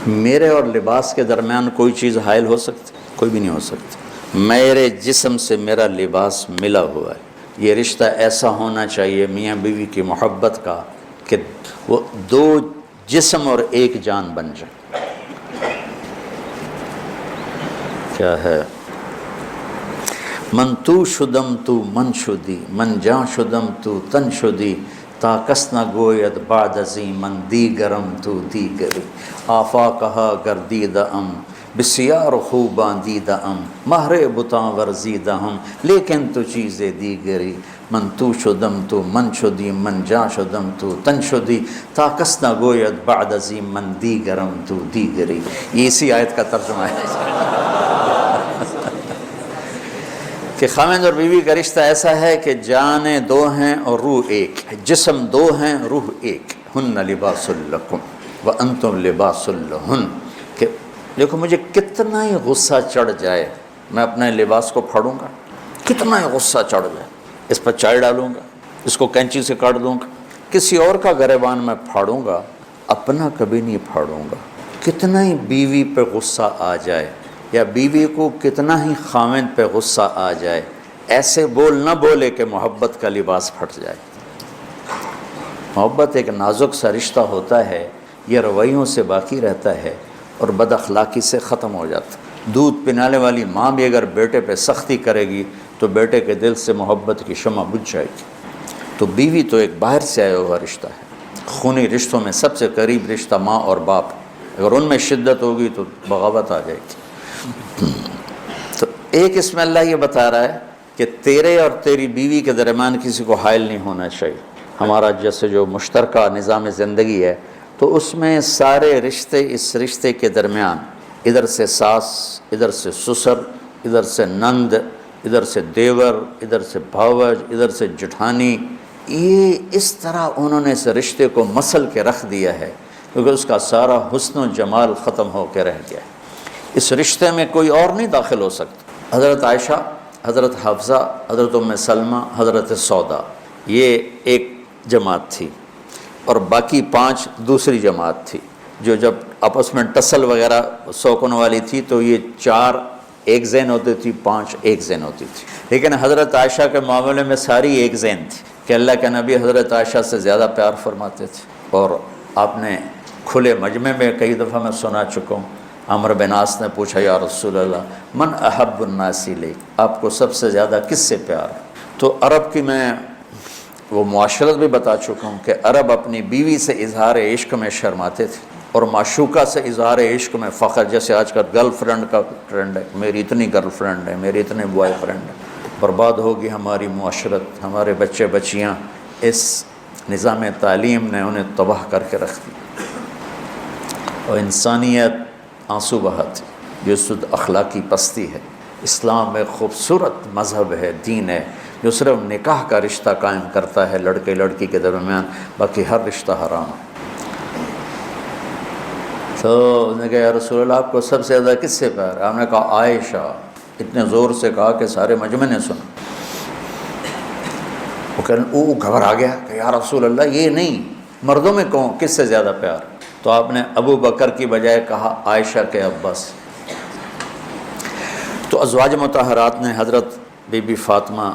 میرے اور لباس کے درمیان کوئی چیز حائل ہو سکتی؟ کوئی بھی نہیں ہو سکتی۔ میرے جسم سے میرا لباس ملا ہوا ہے، یہ رشتہ ایسا ہونا چاہیے میاں بیوی کی محبت کا کہ وہ 2 جسم اور 1 جان بن جائے۔ کیا ہے؟ من تو شدم تو من شدی، من جاں شدم تو تن شدی، تا کس نہ گوید بعد ازیں من دیگرم تو دیگری، آفاقہا گردیدہ ام بسیار خوباں دیدہ ام، مہر بتاں ورزیدہ ہم لیکن تو چیزیں دیگری، من تو شدم تو من شدی، من جاں شدم تو تن شدی، تا کس نہ گوید بعد ازیں من دیگرم تو دیگری۔ یہ اسی آیت کا ترجمہ ہے کہ خامند اور بیوی کا رشتہ ایسا ہے کہ جانیں 2 ہیں اور روح 1 ہے، جسم 2 ہیں روح 1، ہن لباس لکم وانتم لباس لہن۔ کہ دیکھو مجھے کتنا ہی غصہ چڑھ جائے میں اپنے لباس کو پھاڑوں گا، کتنا ہی غصہ چڑھ جائے اس پر چائے ڈالوں گا، اس کو کینچی سے کاٹ دوں گا، کسی اور کا گریبان میں پھاڑوں گا، اپنا کبھی نہیں پھاڑوں گا۔ کتنا ہی بیوی پہ غصہ آ جائے یا بیوی کو کتنا ہی خامند پہ غصہ آ جائے، ایسے بول نہ بولے کہ محبت کا لباس پھٹ جائے۔ محبت ایک نازک سا رشتہ ہوتا ہے، یہ رویوں سے باقی رہتا ہے اور بد اخلاقی سے ختم ہو جاتا ہے۔ دودھ پلانے والی ماں بھی اگر بیٹے پہ سختی کرے گی تو بیٹے کے دل سے محبت کی شمع بجھ جائے گی۔ تو بیوی تو ایک باہر سے آیا ہوا رشتہ ہے، خونی رشتوں میں سب سے قریب رشتہ ماں اور باپ، اگر ان میں شدت ہوگی تو بغاوت آ جائے گی۔ تو ایک اس میں اللہ یہ بتا رہا ہے کہ تیرے اور تیری بیوی کے درمیان کسی کو حائل نہیں ہونا چاہیے۔ ہمارا جیسے جو مشترکہ نظام زندگی ہے تو اس میں سارے رشتے اس رشتے کے درمیان، ادھر سے ساس، ادھر سے سسر، ادھر سے نند، ادھر سے دیور، ادھر سے بھاوج، ادھر سے جٹھانی، یہ اس طرح انہوں نے اس رشتے کو مسل کے رکھ دیا ہے کیونکہ اس کا سارا حسن و جمال ختم ہو کے رہ گیا ہے۔ اس رشتے میں کوئی اور نہیں داخل ہو سکتا۔ حضرت عائشہ، حضرت حفصہ، حضرت ام سلمہ، حضرت سودا، یہ ایک جماعت تھی، اور باقی 5 دوسری جماعت تھی، جو جب آپس میں ٹسل وغیرہ سوکن والی تھی تو یہ 4 ایک ذہن ہوتی تھی، 5 ایک ذہن ہوتی تھی۔ لیکن حضرت عائشہ کے معاملے میں ساری ایک ذہن تھی کہ اللہ کے نبی حضرت عائشہ سے زیادہ پیار فرماتے تھے۔ اور آپ نے کھلے مجمع میں کئی دفعہ میں سنا چکا ہوں، عمرو بن عاص نے پوچھا یا رسول اللہ من احب الناس الیک، آپ کو سب سے زیادہ کس سے پیار ہے؟ تو عرب کی میں وہ معاشرت بھی بتا چکا ہوں کہ عرب اپنی بیوی سے اظہار عشق میں شرماتے تھے، اور معشوقہ سے اظہار عشق میں فخر، جیسے آج کل گرل فرینڈ کا ٹرینڈ ہے، میری اتنی گرل فرینڈ ہے، میری اتنے بوائے فرینڈ ہے۔ برباد ہوگی ہماری معاشرت، ہمارے بچے بچیاں، اس نظام تعلیم نے انہیں تباہ کر کے رکھ دی، اور انسانیت آنسو بہاتی، جو سود اخلاقی پستی ہے۔ اسلام ایک خوبصورت مذہب ہے، دین ہے، جو صرف نکاح کا رشتہ قائم کرتا ہے لڑکے لڑکی کے درمیان، باقی ہر رشتہ حرام ہے۔ تو اس نے کہا یا رسول اللہ آپ کو سب سے زیادہ کس سے پیار ہے؟ آپ نے کہا عائشہ، اتنے زور سے کہا کہ سارے مجمع نے سنا۔ وہ گھبرا گیا کہ یا رسول اللہ یہ نہیں، مردوں میں کہوں کس سے زیادہ پیار؟ تو آپ نے ابو بکر کی بجائے کہا عائشہ کے ابا سے۔ تو ازواج مطہرات نے حضرت بی بی فاطمہ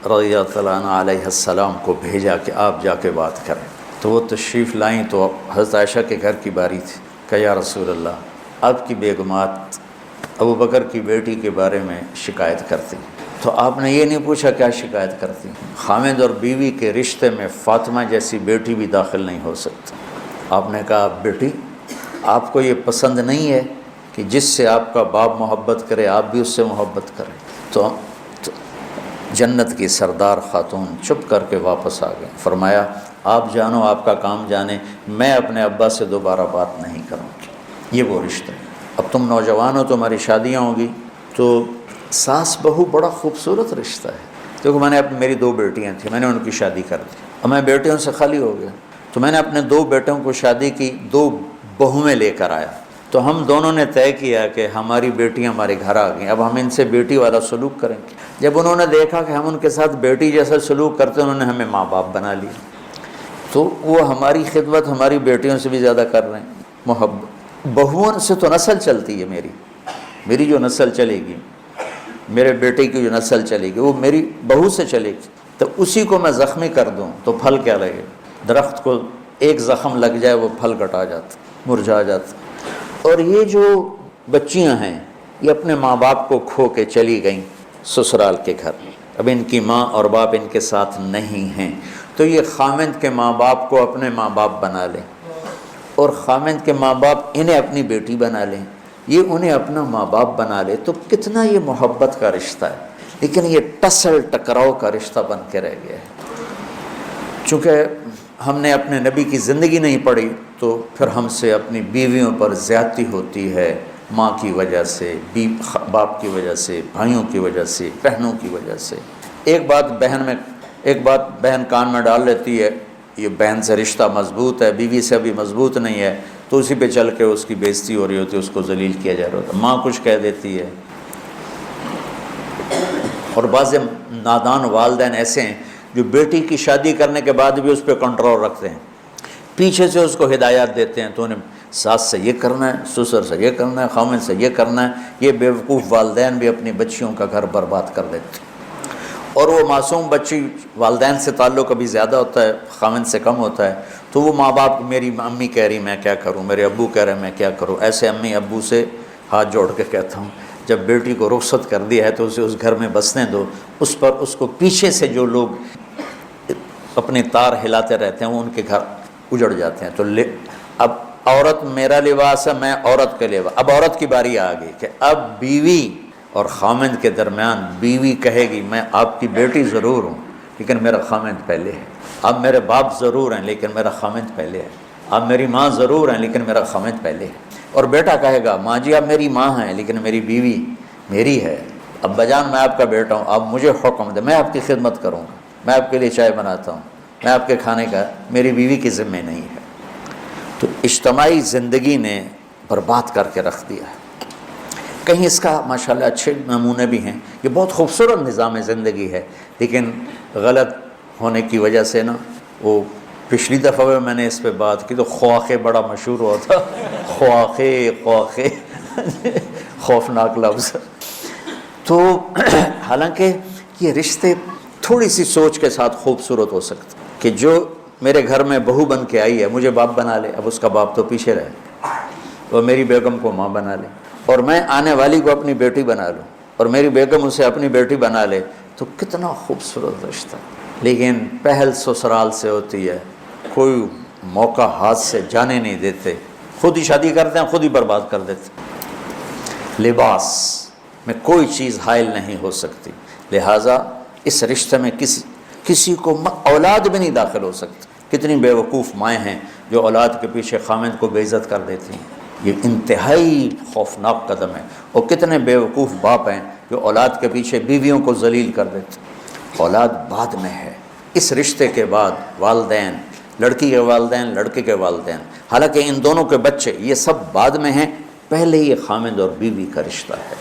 رضی اللہ عنہ علیہ السلام کو بھیجا کہ آپ جا کے بات کریں۔ تو وہ تشریف لائیں تو حضرت عائشہ کے گھر کی باری تھی کہ یا رسول اللہ آپ کی بیگمات ابو بکر کی بیٹی کے بارے میں شکایت کرتی۔ تو آپ نے یہ نہیں پوچھا کیا شکایت کرتی؟ خامد اور بیوی کے رشتے میں فاطمہ جیسی بیٹی بھی داخل نہیں ہو سکتی۔ آپ نے کہا بیٹی آپ کو یہ پسند نہیں ہے کہ جس سے آپ کا باپ محبت کرے آپ بھی اس سے محبت کریں؟ تو جنت کی سردار خاتون چپ کر کے واپس آ گئے، فرمایا آپ جانو آپ کا کام جانے، میں اپنے ابا سے دوبارہ بات نہیں کروں گی۔ یہ وہ رشتہ ہے۔ اب تم نوجوان ہو، تمہاری شادیاں ہوں گی، تو ساس بہو بڑا خوبصورت رشتہ ہے۔ کیونکہ میں نے میری 2 بیٹیاں تھیں، میں نے ان کی شادی کر دی، اور میں بیٹیوں سے خالی ہو گیا، تو میں نے اپنے 2 بیٹوں کو شادی کی، 2 بہویں لے کر آیا۔ تو ہم دونوں نے طے کیا کہ ہماری بیٹیاں ہمارے گھر آ گئیں، اب ہم ان سے بیٹی والا سلوک کریں گے۔ جب انہوں نے دیکھا کہ ہم ان کے ساتھ بیٹی جیسا سلوک کرتے ہیں، انہوں نے ہمیں ماں باپ بنا لیا۔ تو وہ ہماری خدمت ہماری بیٹیوں سے بھی زیادہ کر رہے ہیں، محبت۔ بہوؤں سے تو نسل چلتی ہے، میری جو نسل چلے گی، میرے بیٹے کی جو نسل چلے گی وہ میری بہو سے چلے گی۔ تو اسی کو میں زخمی کر دوں تو پھل کیا لگے؟ درخت کو ایک زخم لگ جائے وہ پھل کٹا جاتا، مرجھا جاتا۔ اور یہ جو بچیاں ہیں یہ اپنے ماں باپ کو کھو کے چلی گئیں سسرال کے گھر، اب ان کی ماں اور باپ ان کے ساتھ نہیں ہیں، تو یہ خامند کے ماں باپ کو اپنے ماں باپ بنا لیں، اور خامند کے ماں باپ انہیں اپنی بیٹی بنا لیں، یہ انہیں اپنا ماں باپ بنا لے، تو کتنا یہ محبت کا رشتہ ہے۔ لیکن یہ ٹسل ٹکراؤ کا رشتہ بن کے رہ گیا ہے۔ چونکہ ہم نے اپنے نبی کی زندگی نہیں پڑھی تو پھر ہم سے اپنی بیویوں پر زیادتی ہوتی ہے، ماں کی وجہ سے، باپ کی وجہ سے، بھائیوں کی وجہ سے، بہنوں کی وجہ سے۔ ایک بات بہن کان میں ڈال لیتی ہے، یہ بہن سے رشتہ مضبوط ہے، بیوی سے ابھی مضبوط نہیں ہے، تو اسی پہ چل کے اس کی بےزتی ہو رہی ہوتی ہے، اس کو ذلیل کیا جا رہا ہوتا ہے، ماں کچھ کہہ دیتی ہے۔ اور بعض نادان والدین ایسے ہیں جو بیٹی کی شادی کرنے کے بعد بھی اس پہ کنٹرول رکھتے ہیں، پیچھے سے اس کو ہدایات دیتے ہیں، تو انہیں ساس سے یہ کرنا ہے، سسر سے یہ کرنا ہے، خامن سے یہ کرنا ہے۔ یہ بیوقوف والدین بھی اپنی بچیوں کا گھر برباد کر دیتے ہیں، اور وہ معصوم بچی والدین سے تعلق ابھی زیادہ ہوتا ہے، خامن سے کم ہوتا ہے، تو وہ ماں باپ، میری امی کہہ رہی میں کیا کروں، میرے ابو کہہ رہے میں کیا کروں۔ ایسے امی ابو سے ہاتھ جوڑ کے کہتا ہوں جب بیٹی کو رخصت کر دیا ہے تو اسے اس گھر میں بسنے دو، اس کو پیچھے سے جو لوگ اپنے تار ہلاتے رہتے ہیں وہ ان کے گھر اجڑ جاتے ہیں۔ تو اب عورت میرا لباس ہے، میں عورت کا لباس۔ اب عورت کی باری آ گئی کہ اب بیوی اور خامند کے درمیان بیوی کہے گی میں آپ کی بیٹی ضرور ہوں لیکن میرا خامند پہلے ہے، اب میرے باپ ضرور ہیں لیکن میرا خامند پہلے ہے، اب میری ماں ضرور ہیں لیکن میرا خامند پہلے ہے۔ اور بیٹا کہے گا ماں جی آپ میری ماں ہیں لیکن میری بیوی میری ہے، ابا جان میں آپ کا بیٹا ہوں، آپ مجھے حکم دیں، میں آپ کی خدمت کروں گا، میں آپ کے لیے چائے بناتا ہوں، میں آپ کے کھانے کا، میری بیوی کی ذمہ نہیں ہے۔ تو اجتماعی زندگی نے برباد کر کے رکھ دیا ہے۔ کہیں اس کا ماشاءاللہ اچھے نمونے بھی ہیں، یہ بہت خوبصورت نظام زندگی ہے، لیکن غلط ہونے کی وجہ سے نا، وہ پچھلی دفعہ میں نے اس پہ بات کی تو خواخے بڑا مشہور ہوا تھا، خواخے خوفناک لفظ۔ تو حالانکہ یہ رشتے تھوڑی سی سوچ کے ساتھ خوبصورت ہو سکتے، کہ جو میرے گھر میں بہو بن کے آئی ہے مجھے باپ بنا لے، اب اس کا باپ تو پیچھے رہے، وہ میری بیگم کو ماں بنا لے، اور میں آنے والی کو اپنی بیٹی بنا لوں، اور میری بیگم اسے اپنی بیٹی بنا لے، تو کتنا خوبصورت رشتہ۔ لیکن پہل سسرال سے ہوتی ہے، کوئی موقع ہاتھ سے جانے نہیں دیتے، خود ہی شادی کرتے ہیں، خود ہی برباد کر دیتے۔ لباس میں کوئی چیز حائل نہیں ہو سکتی، لہٰذا اس رشتے میں کسی کو اولاد بھی نہیں داخل ہو سکتی۔ کتنی بے وقوف مائیں ہیں جو اولاد کے پیچھے خامند کو بے عزت کر دیتی ہیں، یہ انتہائی خوفناک قدم ہے۔ اور کتنے بے وقوف باپ ہیں جو اولاد کے پیچھے بیویوں کو ذلیل کر دیتے ہیں۔ اولاد بعد میں ہے، اس رشتے کے بعد والدین، لڑکی کے والدین، لڑکے کے والدین، حالانکہ ان دونوں کے بچے یہ سب بعد میں ہیں، پہلے یہ خامند اور بیوی کا رشتہ ہے۔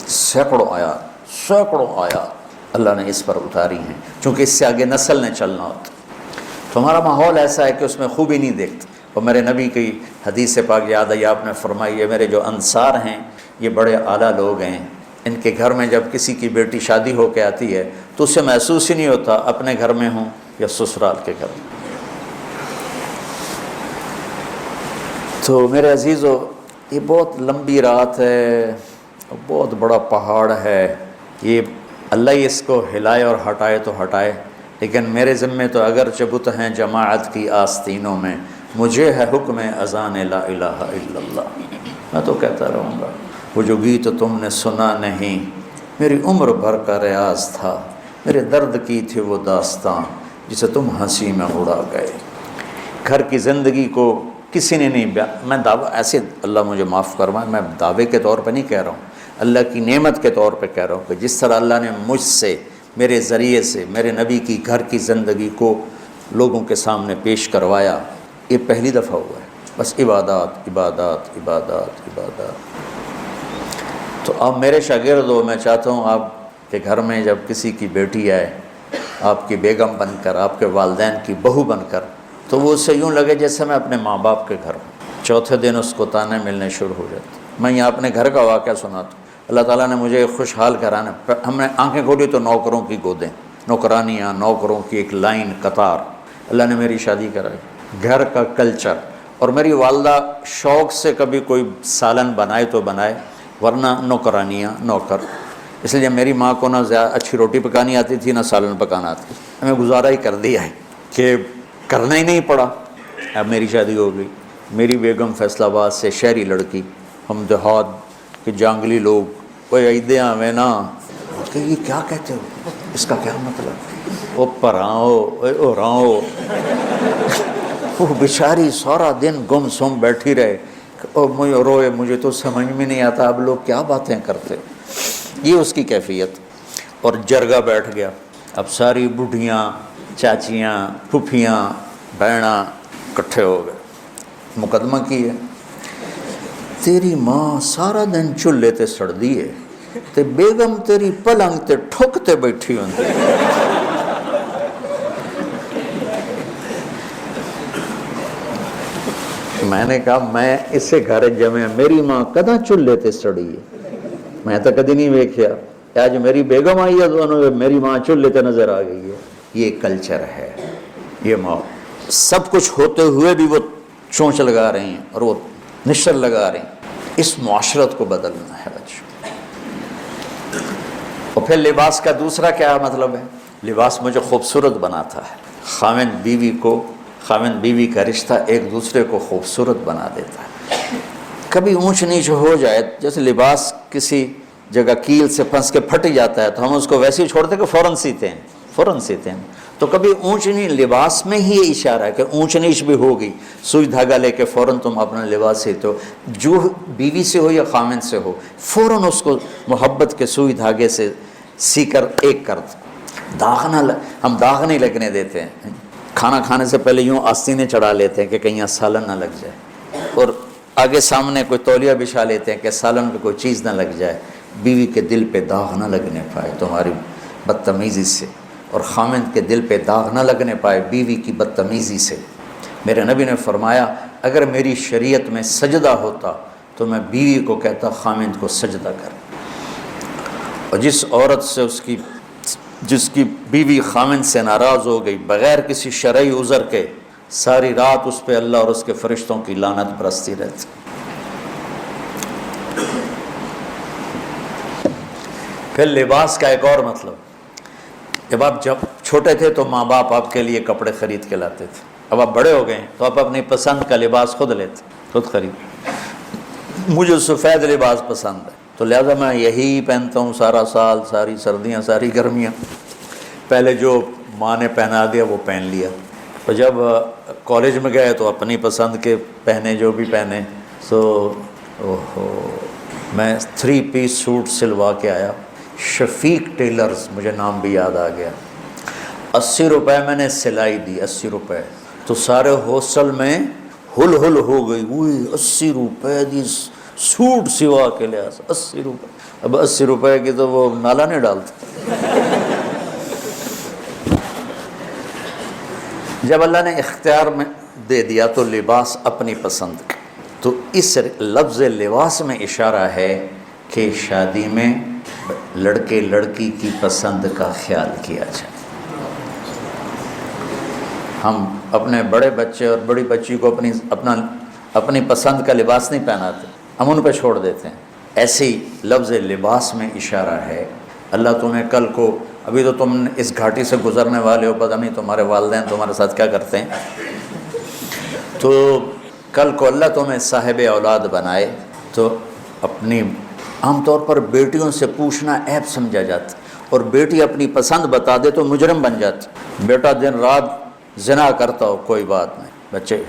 سینکڑوں آیات اللہ نے اس پر اتاری ہیں، چونکہ اس سے آگے نسل نے چلنا ہوتا۔ تو ہمارا ماحول ایسا ہے کہ اس میں خوبی نہیں دیکھتے۔ اور میرے نبی کی حدیث پاک یاد آئی، آپ نے فرمائی ہے میرے جو انصار ہیں یہ بڑے اعلیٰ لوگ ہیں، ان کے گھر میں جب کسی کی بیٹی شادی ہو کے آتی ہے تو اسے محسوس ہی نہیں ہوتا اپنے گھر میں ہوں یا سسرال کے گھر میں۔ تو میرے عزیزو، یہ بہت لمبی رات ہے، بہت بڑا پہاڑ ہے، یہ اللہ ہی اس کو ہلائے اور ہٹائے تو ہٹائے، لیکن میرے ذمے تو اگرچہ بت ہیں جماعت کی آستینوں میں، مجھے ہے حکم اذان لا الہ الا اللہ، میں تو کہتا رہوں گا۔ وہ جو گیت تم نے سنا نہیں، میری عمر بھر کا ریاض تھا، میرے درد کی تھی وہ داستان جسے تم ہنسی میں اڑا گئے۔ گھر کی زندگی کو کسی نے نہیں میں دعویٰ ایسے، اللہ مجھے معاف فرمائے، میں دعوے کے طور پہ نہیں کہہ رہا ہوں، اللہ کی نعمت کے طور پہ کہہ رہا ہوں کہ جس طرح اللہ نے مجھ سے، میرے ذریعے سے، میرے نبی کی گھر کی زندگی کو لوگوں کے سامنے پیش کروایا، یہ پہلی دفعہ ہوا ہے۔ بس عبادات عبادات عبادات عبادات۔ تو اب میرے شاگرد ہو، میں چاہتا ہوں آپ کے گھر میں جب کسی کی بیٹی آئے آپ کی بیگم بن کر، آپ کے والدین کی بہو بن کر، تو وہ اسے یوں لگے جیسے میں اپنے ماں باپ کے گھر ہوں۔ چوتھے دن اس کو تانے ملنے شروع ہو جاتے۔ میں یہاں اپنے گھر کا واقعہ سناتا ہوں۔ اللہ تعالیٰ نے مجھے ایک خوشحال گھرانا، ہم نے آنکھیں کھولی تو نوکروں کی گودیں، نوکرانیاں، نوکروں کی ایک لائن، قطار، اللہ نے میری شادی کرائی۔ گھر کا کلچر، اور میری والدہ شوق سے کبھی کوئی سالن بنائے تو بنائے، ورنہ نوکرانیاں، نوکر۔ اس لیے میری ماں کو نہ زیادہ اچھی روٹی پکانی آتی تھی، نہ سالن پکانا آتی، ہمیں گزارا ہی کر دیا ہے کہ کرنا ہی نہیں پڑا۔ اب میری شادی ہو گئی، میری بیگم فیصل آباد سے شہری لڑکی، ہم دیہات کے جانگلی لوگ، کوئی عیدیں ہمیں نا کہ یہ کیا کہتے ہو، اس کا کیا مطلب، وہ پراؤ راؤ، وہ بیچاری سارا دن گم سم بیٹھی رہے اور مجھے روئے، مجھے تو سمجھ میں نہیں آتا اب لوگ کیا باتیں کرتے۔ یہ اس کی کیفیت۔ اور جرگہ بیٹھ گیا، اب ساری بڈھیاں، چاچیاں، پھوپھیاں، بہناں اکٹھے ہو گئے، مقدمہ کی ہے، تیری ماں سارا دن چولہے تے سڑ دیے تے بیگم تیری پلنگ تے ٹھوکتے بیٹھی ہوندی۔ میں نے کہا میں اسے گھر جمع، میری ماں کداں چولہے تے سڑی ہے، میں تو کدی نہیں ویکھیا، آج میری بیگم آئی ہے تو میری ماں چولہے تے نظر آ گئی ہے۔ یہ کلچر ہے، یہ ماں سب کچھ ہوتے ہوئے بھی وہ چونچ لگا رہی ہیں اور وہ نشر لگا رہی ہیں۔ اس معاشرت کو بدلنا ہے بچوں۔ اور پھر لباس کا دوسرا کیا مطلب ہے؟ لباس مجھے خوبصورت بناتا ہے۔ خاوند بیوی کا رشتہ ایک دوسرے کو خوبصورت بنا دیتا ہے۔ کبھی اونچ نیچ ہو جائے، جیسے لباس کسی جگہ کیل سے پھنس کے پھٹ جاتا ہے تو ہم اس کو ویسے ہی چھوڑتے کہ فوراً سیتے ہیں، تو کبھی اونچ نیچ لباس میں ہی یہ اشارہ ہے کہ اونچ نیچ بھی ہوگی، سوئی دھاگا لے کے فوراً تم اپنا لباس سیتے ہو، جو بیوی سے ہو یا خاوند سے ہو، فوراً اس کو محبت کے سوئی دھاگے سے سی کر ایک کر دو۔ ہم داغ نہیں لگنے دیتے ہیں، کھانا کھانے سے پہلے یوں آستینیں چڑھا لیتے ہیں کہ کہیں سالن نہ لگ جائے۔ آگے سامنے کوئی تولیہ بچھا لیتے ہیں کہ سالن پہ کوئی چیز نہ لگ جائے، بیوی کے دل پہ داغ نہ لگنے پائے تمہاری بدتمیزی سے، اور خامند کے دل پہ داغ نہ لگنے پائے بیوی کی بدتمیزی سے۔ میرے نبی نے فرمایا اگر میری شریعت میں سجدہ ہوتا تو میں بیوی کو کہتا خامند کو سجدہ کر، اور جس عورت سے جس کی بیوی خامند سے ناراض ہو گئی بغیر کسی شرعی عذر کے، ساری رات اس پہ اللہ اور اس کے فرشتوں کی لعنت برستی رہتی۔ پھر لباس کا ایک اور مطلب، جب آپ چھوٹے تھے تو ماں باپ آپ کے لیے کپڑے خرید کے لاتے تھے، اب آپ بڑے ہو گئے ہیں تو آپ اپنی پسند کا لباس خود لیتے، خود خرید۔ مجھے سفید لباس پسند ہے تو لہذا میں یہی پہنتا ہوں سارا سال، ساری سردیاں، ساری گرمیاں۔ پہلے جو ماں نے پہنا دیا وہ پہن لیا، اور جب کالج میں گئے تو اپنی پسند کے پہنے جو بھی پہنے۔ میں 3 پیس سوٹ سلوا کے آیا، شفیق ٹیلرز، مجھے نام بھی یاد آ گیا۔ 80 روپے میں نے سلائی دی، 80 روپے، تو سارے ہاسٹل میں ہل ہل ہو گئی، وہی 80 روپے دی سوٹ سوا کے لیا، 80 روپے۔ اب 80 روپے کی تو وہ نالا نہیں ڈالتے۔ جب اللہ نے اختیار میں دے دیا تو لباس اپنی پسند کا، تو اس لفظ لباس میں اشارہ ہے کہ شادی میں لڑکے لڑکی کی پسند کا خیال کیا جائے۔ ہم اپنے بڑے بچے اور بڑی بچی کو اپنی پسند کا لباس نہیں پہناتے، ہم ان پہ چھوڑ دیتے ہیں۔ ایسی لفظ لباس میں اشارہ ہے اللہ تمہیں کل کو، ابھی تو تم اس گھاٹی سے گزرنے والے ہو، پتہ نہیں تمہارے والدین تمہارے ساتھ کیا کرتے ہیں، تو کل کو اللہ تمہیں صاحب اولاد بنائے تو اپنی، عام طور پر بیٹیوں سے پوچھنا عیب سمجھا جاتا، اور بیٹی اپنی پسند بتا دے تو مجرم بن جاتی۔ بیٹا دن رات زنا کرتا ہو کوئی بات نہیں، بچے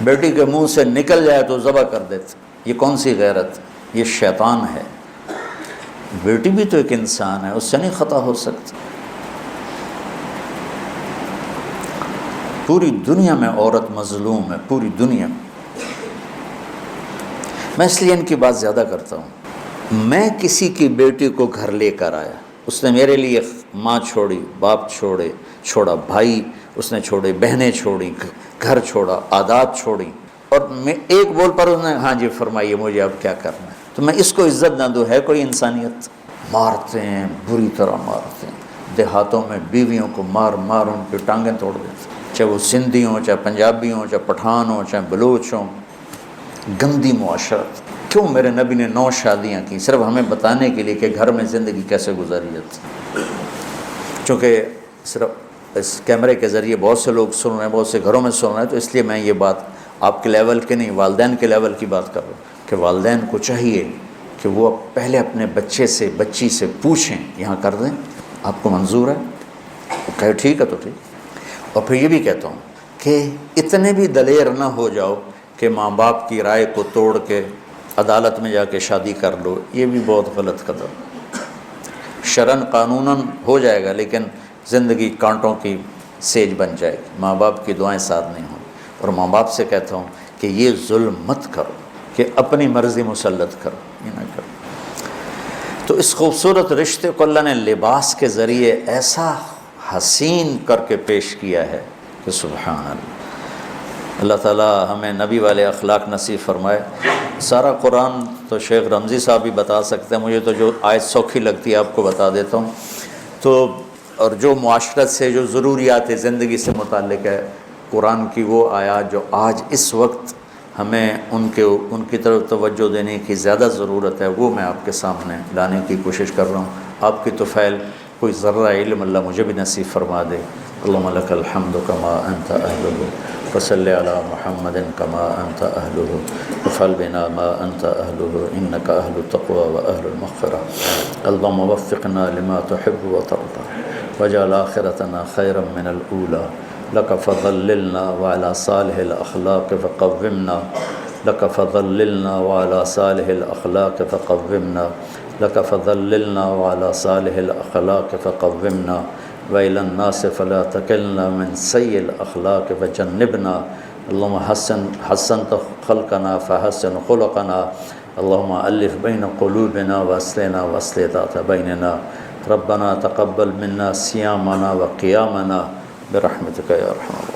بیٹی کے منہ سے نکل جائے تو ذبح کر دیتے، یہ کون سی غیرت، یہ شیطان ہے۔ بیٹی بھی تو ایک انسان ہے، اس سے نہیں خطا ہو سکتی۔ پوری دنیا میں عورت مظلوم ہے، پوری دنیا میں۔ میں اس لیے ان کی بات زیادہ کرتا ہوں۔ میں کسی کی بیٹی کو گھر لے کر آیا، اس نے میرے لیے ماں چھوڑی، باپ چھوڑا، بھائی اس نے چھوڑے، بہنیں چھوڑی، گھر چھوڑا، عادات چھوڑی، اور میں ایک بول پر اس نے ہاں جی فرمائیے مجھے اب کیا کرنا ہے، تو میں اس کو عزت نہ دوں؟ ہے کوئی انسانیت؟ مارتے ہیں، بری طرح مارتے ہیں، دیہاتوں میں بیویوں کو مار مار ان کی ٹانگیں توڑ دیتے، چاہے وہ سندھی ہوں، چاہے پنجابی ہوں، چاہے پٹھان ہوں، چاہے بلوچ ہوں۔ گندی معاشرت۔ کیوں میرے نبی نے 9 شادیاں کی؟ صرف ہمیں بتانے کے لیے کہ گھر میں زندگی کیسے گزاری جاتی۔ چونکہ صرف اس کیمرے کے ذریعے بہت سے لوگ سن رہے ہیں، بہت سے گھروں میں سن رہے ہیں، تو اس لیے میں یہ بات آپ کے لیول کے نہیں، والدین کے لیول کی بات کر رہا ہوں کہ والدین کو چاہیے کہ وہ پہلے اپنے بچے سے، بچی سے پوچھیں یہاں کر دیں، آپ کو منظور ہے؟ وہ کہے ٹھیک ہے تو ٹھیک۔ اور پھر یہ بھی کہتا ہوں کہ اتنے بھی دلیر نہ ہو جاؤ کہ ماں باپ کی رائے کو توڑ کے عدالت میں جا کے شادی کر لو، یہ بھی بہت غلط قدم۔ شرعاً قانوناً ہو جائے گا لیکن زندگی کانٹوں کی سیج بن جائے گی، ماں باپ کی دعائیں ساتھ نہیں ہوں۔ اور ماں باپ سے کہتا ہوں کہ یہ ظلم مت کرو کہ اپنی مرضی مسلط کرو، یہ نہ کرو۔ تو اس خوبصورت رشتے کو اللہ نے لباس کے ذریعے ایسا حسین کر کے پیش کیا ہے کہ سبحان اللہ۔ اللہ تعالیٰ ہمیں نبی والے اخلاق نصیب فرمائے۔ سارا قرآن تو شیخ رمضی صاحب بھی بتا سکتے ہیں، مجھے تو جو آیت سوکھی لگتی ہے آپ کو بتا دیتا ہوں۔ تو اور جو معاشرت سے، جو ضروریات زندگی سے متعلق ہے، قرآن کی وہ آیات جو آج اس وقت ہمیں ان کی طرف توجہ دینے کی زیادہ ضرورت ہے، وہ میں آپ کے سامنے لانے کی کوشش کر رہا ہوں۔ آپ کی طفیل کوئی ذرہ علم اللہ مجھے بھی نصیب فرما دے۔ اللہم لک الحمد کما انت اہلہ وصلی علی محمد کما انت اہلہ وفعل بنا ما انت اہلہ انک اہل التقوی و اہل المغفرہ۔ اللہم وفقنا لما تحب و ترضى واجعل آخرتنا خیرا من الاولی۔ لک فضللنا وعلى صالح الاخلاق فقومنا، لک فضللنا وعلى صالح الاخلاق فقومنا، لک فضللنا وعلى صالح الاخلاق فقومنا، وإلى الناس فلا تكلنا من سيء الأخلاق وجنبنا اللهم حسنت خلقنا فحسن خلقنا، اللهم ألف بين قلوبنا وأصلنا وأصلح ذات بيننا، ربنا تقبل منا صيامنا وقيامنا برحمتك يا أرحم الراحمين.